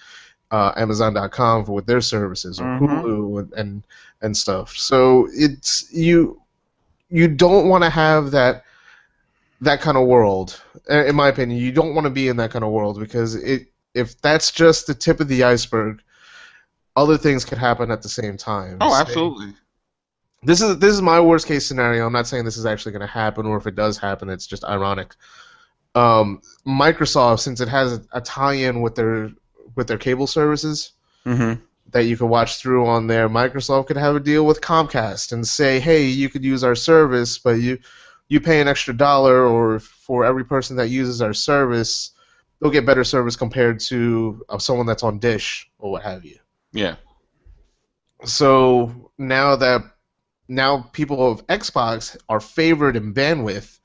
Speaker 2: Amazon.com with their services, or Hulu and stuff? So it's you don't want to have that kind of world. In my opinion, you don't want to be in that kind of world, because if that's just the tip of the iceberg, other things could happen at the same time.
Speaker 1: Oh, absolutely.
Speaker 2: This is my worst case scenario. I'm not saying this is actually going to happen, or if it does happen, it's just ironic. Microsoft, since it has a tie-in with their cable services that you can watch through on there, Microsoft could have a deal with Comcast and say, hey, you could use our service, but you pay an extra $1, or for every person that uses our service, they'll get better service compared to someone that's on Dish or what have you.
Speaker 1: Yeah.
Speaker 2: So now people of Xbox are favored in bandwidth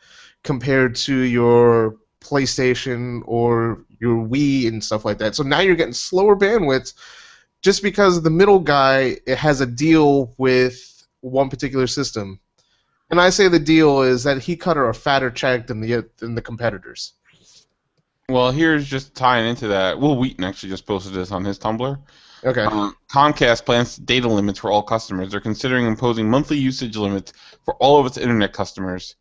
Speaker 2: compared to your PlayStation or your Wii and stuff like that. So now you're getting slower bandwidth just because the middle guy has a deal with one particular system. And I say the deal is that he cut her a fatter check than the competitors.
Speaker 1: Well, here's just tying into that. Will Wheaton actually just posted this on his Tumblr.
Speaker 2: Okay.
Speaker 1: Comcast plans data limits for all customers. They're considering imposing monthly usage limits for all of its internet customers.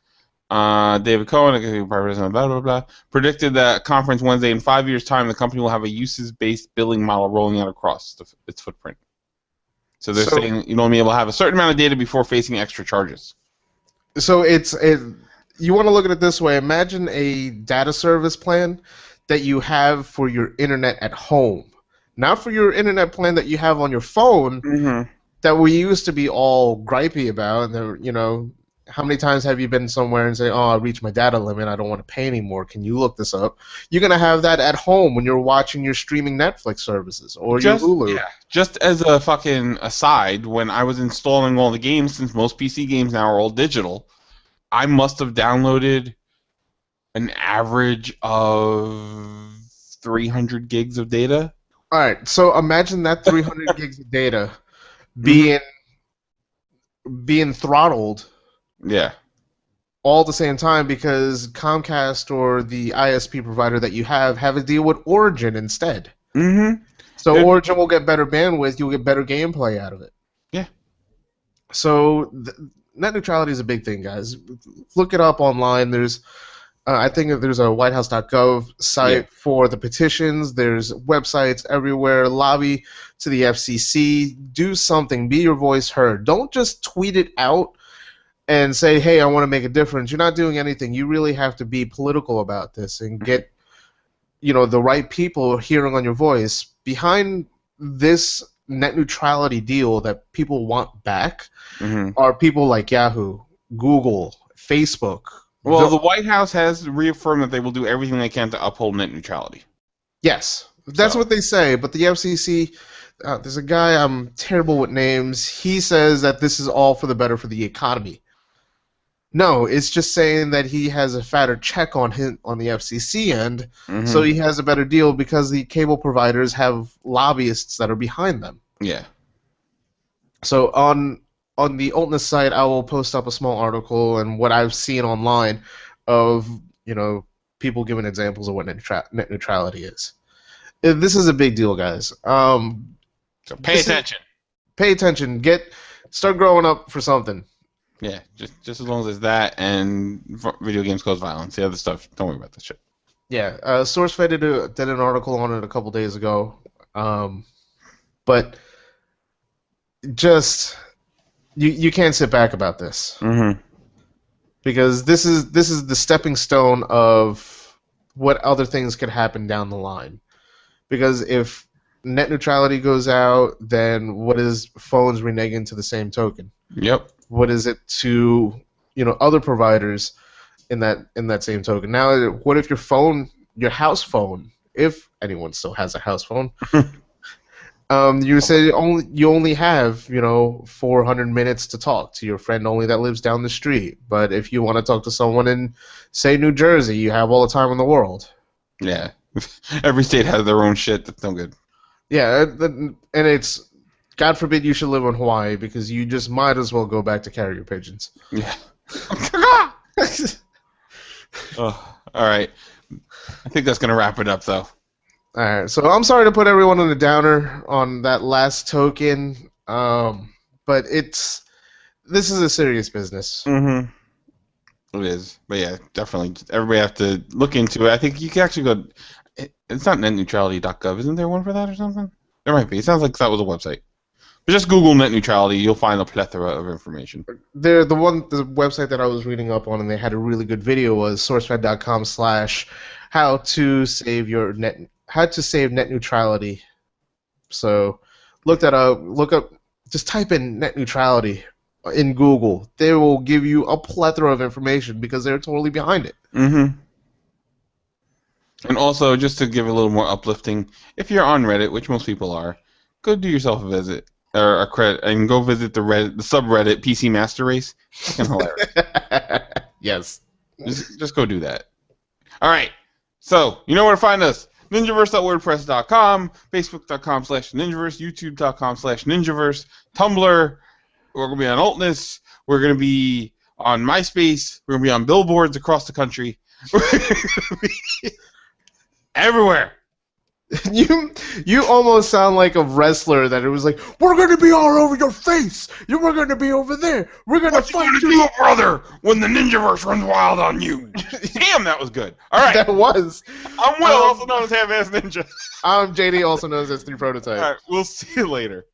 Speaker 1: David Cohen, blah, blah, blah, predicted that at conference Wednesday, in 5 years' time, the company will have a usage-based billing model rolling out across its footprint. So they're saying you don't be able to have a certain amount of data before facing extra charges.
Speaker 2: So you want to look at it this way. Imagine a data service plan that you have for your internet at home, not for your internet plan that you have on your phone
Speaker 1: Mm-hmm.
Speaker 2: that we used to be all gripey about. And how many times have you been somewhere and say, "Oh, I reached my data limit. I don't want to pay anymore. Can you look this up?" You're gonna have that at home when you're watching your streaming Netflix services or your Hulu.
Speaker 1: Yeah. Just as a fucking aside, when I was installing all the games, since most PC games now are all digital, I must have downloaded an average of 300 gigs of data.
Speaker 2: All right, so imagine that 300 gigs of data
Speaker 1: Mhm.
Speaker 2: being being throttled
Speaker 1: Yeah.
Speaker 2: all at the same time because Comcast or the ISP provider that you have a deal with Origin instead.
Speaker 1: Mm-hmm.
Speaker 2: So Origin will get better bandwidth, you'll get better gameplay out of it.
Speaker 1: Yeah.
Speaker 2: So net neutrality is a big thing, guys. Look it up online. I think there's a whitehouse.gov site for the petitions. There's websites everywhere. Lobby to the FCC. Do something. Be your voice heard. Don't just tweet it out and say, hey, I want to make a difference. You're not doing anything. You really have to be political about this and get the right people hearing on your voice. Behind this net neutrality deal that people want back are people like Yahoo, Google, Facebook.
Speaker 1: Well, the White House has reaffirmed that they will do everything they can to uphold net neutrality.
Speaker 2: Yes, that's what they say. But the FCC, there's a guy, I'm terrible with names. He says that this is all for the better for the economy. No, it's just saying that he has a fatter check on the FCC end, so he has a better deal because the cable providers have lobbyists that are behind them.
Speaker 1: Yeah.
Speaker 2: So on the Altness site, I will post up a small article and what I've seen online of people giving examples of what net neutrality is. This is a big deal, guys.
Speaker 1: So pay attention.
Speaker 2: Pay attention. Start growing up for something.
Speaker 1: Yeah, just as long as it's that and video games cause violence. The other stuff, don't worry about that shit.
Speaker 2: Yeah, SourceFed did an article on it a couple days ago, but just you can't sit back about this because this is the stepping stone of what other things could happen down the line. Because if net neutrality goes out, then what is phones reneging to the same token?
Speaker 1: Yep.
Speaker 2: What is it to other providers in that same token? Now, what if your house phone, if anyone still has a house phone, you say you only have 400 minutes to talk to your friend only that lives down the street, but if you want to talk to someone in, say, New Jersey, you have all the time in the world.
Speaker 1: Yeah, every state has their own shit. That's no good.
Speaker 2: Yeah, and it's, God forbid you should live in Hawaii because you just might as well go back to carrier pigeons.
Speaker 1: Yeah. Oh, all right. I think that's gonna wrap it up, though.
Speaker 2: All right. So I'm sorry to put everyone on a downer on that last token, but this is a serious business.
Speaker 1: It is, but yeah, definitely. Everybody have to look into it. I think you can actually go. It's not netneutrality.gov. Isn't there one for that or something? There might be. It sounds like that was a website. But just Google net neutrality. You'll find a plethora of information.
Speaker 2: The website that I was reading up on, and they had a really good video, was sourcefed.com/how to save net neutrality. So look that up. Just type in net neutrality in Google. They will give you a plethora of information because they're totally behind it.
Speaker 1: And also, just to give a little more uplifting, if you're on Reddit, which most people are, go do yourself a visit or a credit and go visit the subreddit PC Master Race. It's fucking hilarious.
Speaker 2: Yes.
Speaker 1: Just go do that. All right. So you know where to find us: ninjaverse.wordpress.com, facebook.com/ninjaverse, youtube.com/ninjaverse, Tumblr. We're gonna be on Altness. We're gonna be on MySpace. We're gonna be on billboards across the country. We're gonna be everywhere.
Speaker 2: You almost sound like a wrestler that it was like, we're gonna be all over your face. We're gonna be over there. We're gonna fight
Speaker 1: you. Do, brother, when the Ninjaverse runs wild on you. Damn, that was good. All right,
Speaker 2: that was.
Speaker 1: I'm Will, also known as Half-Ass Ninja.
Speaker 2: I'm JD, also known as S3 Prototype.
Speaker 1: All right, we'll see you later.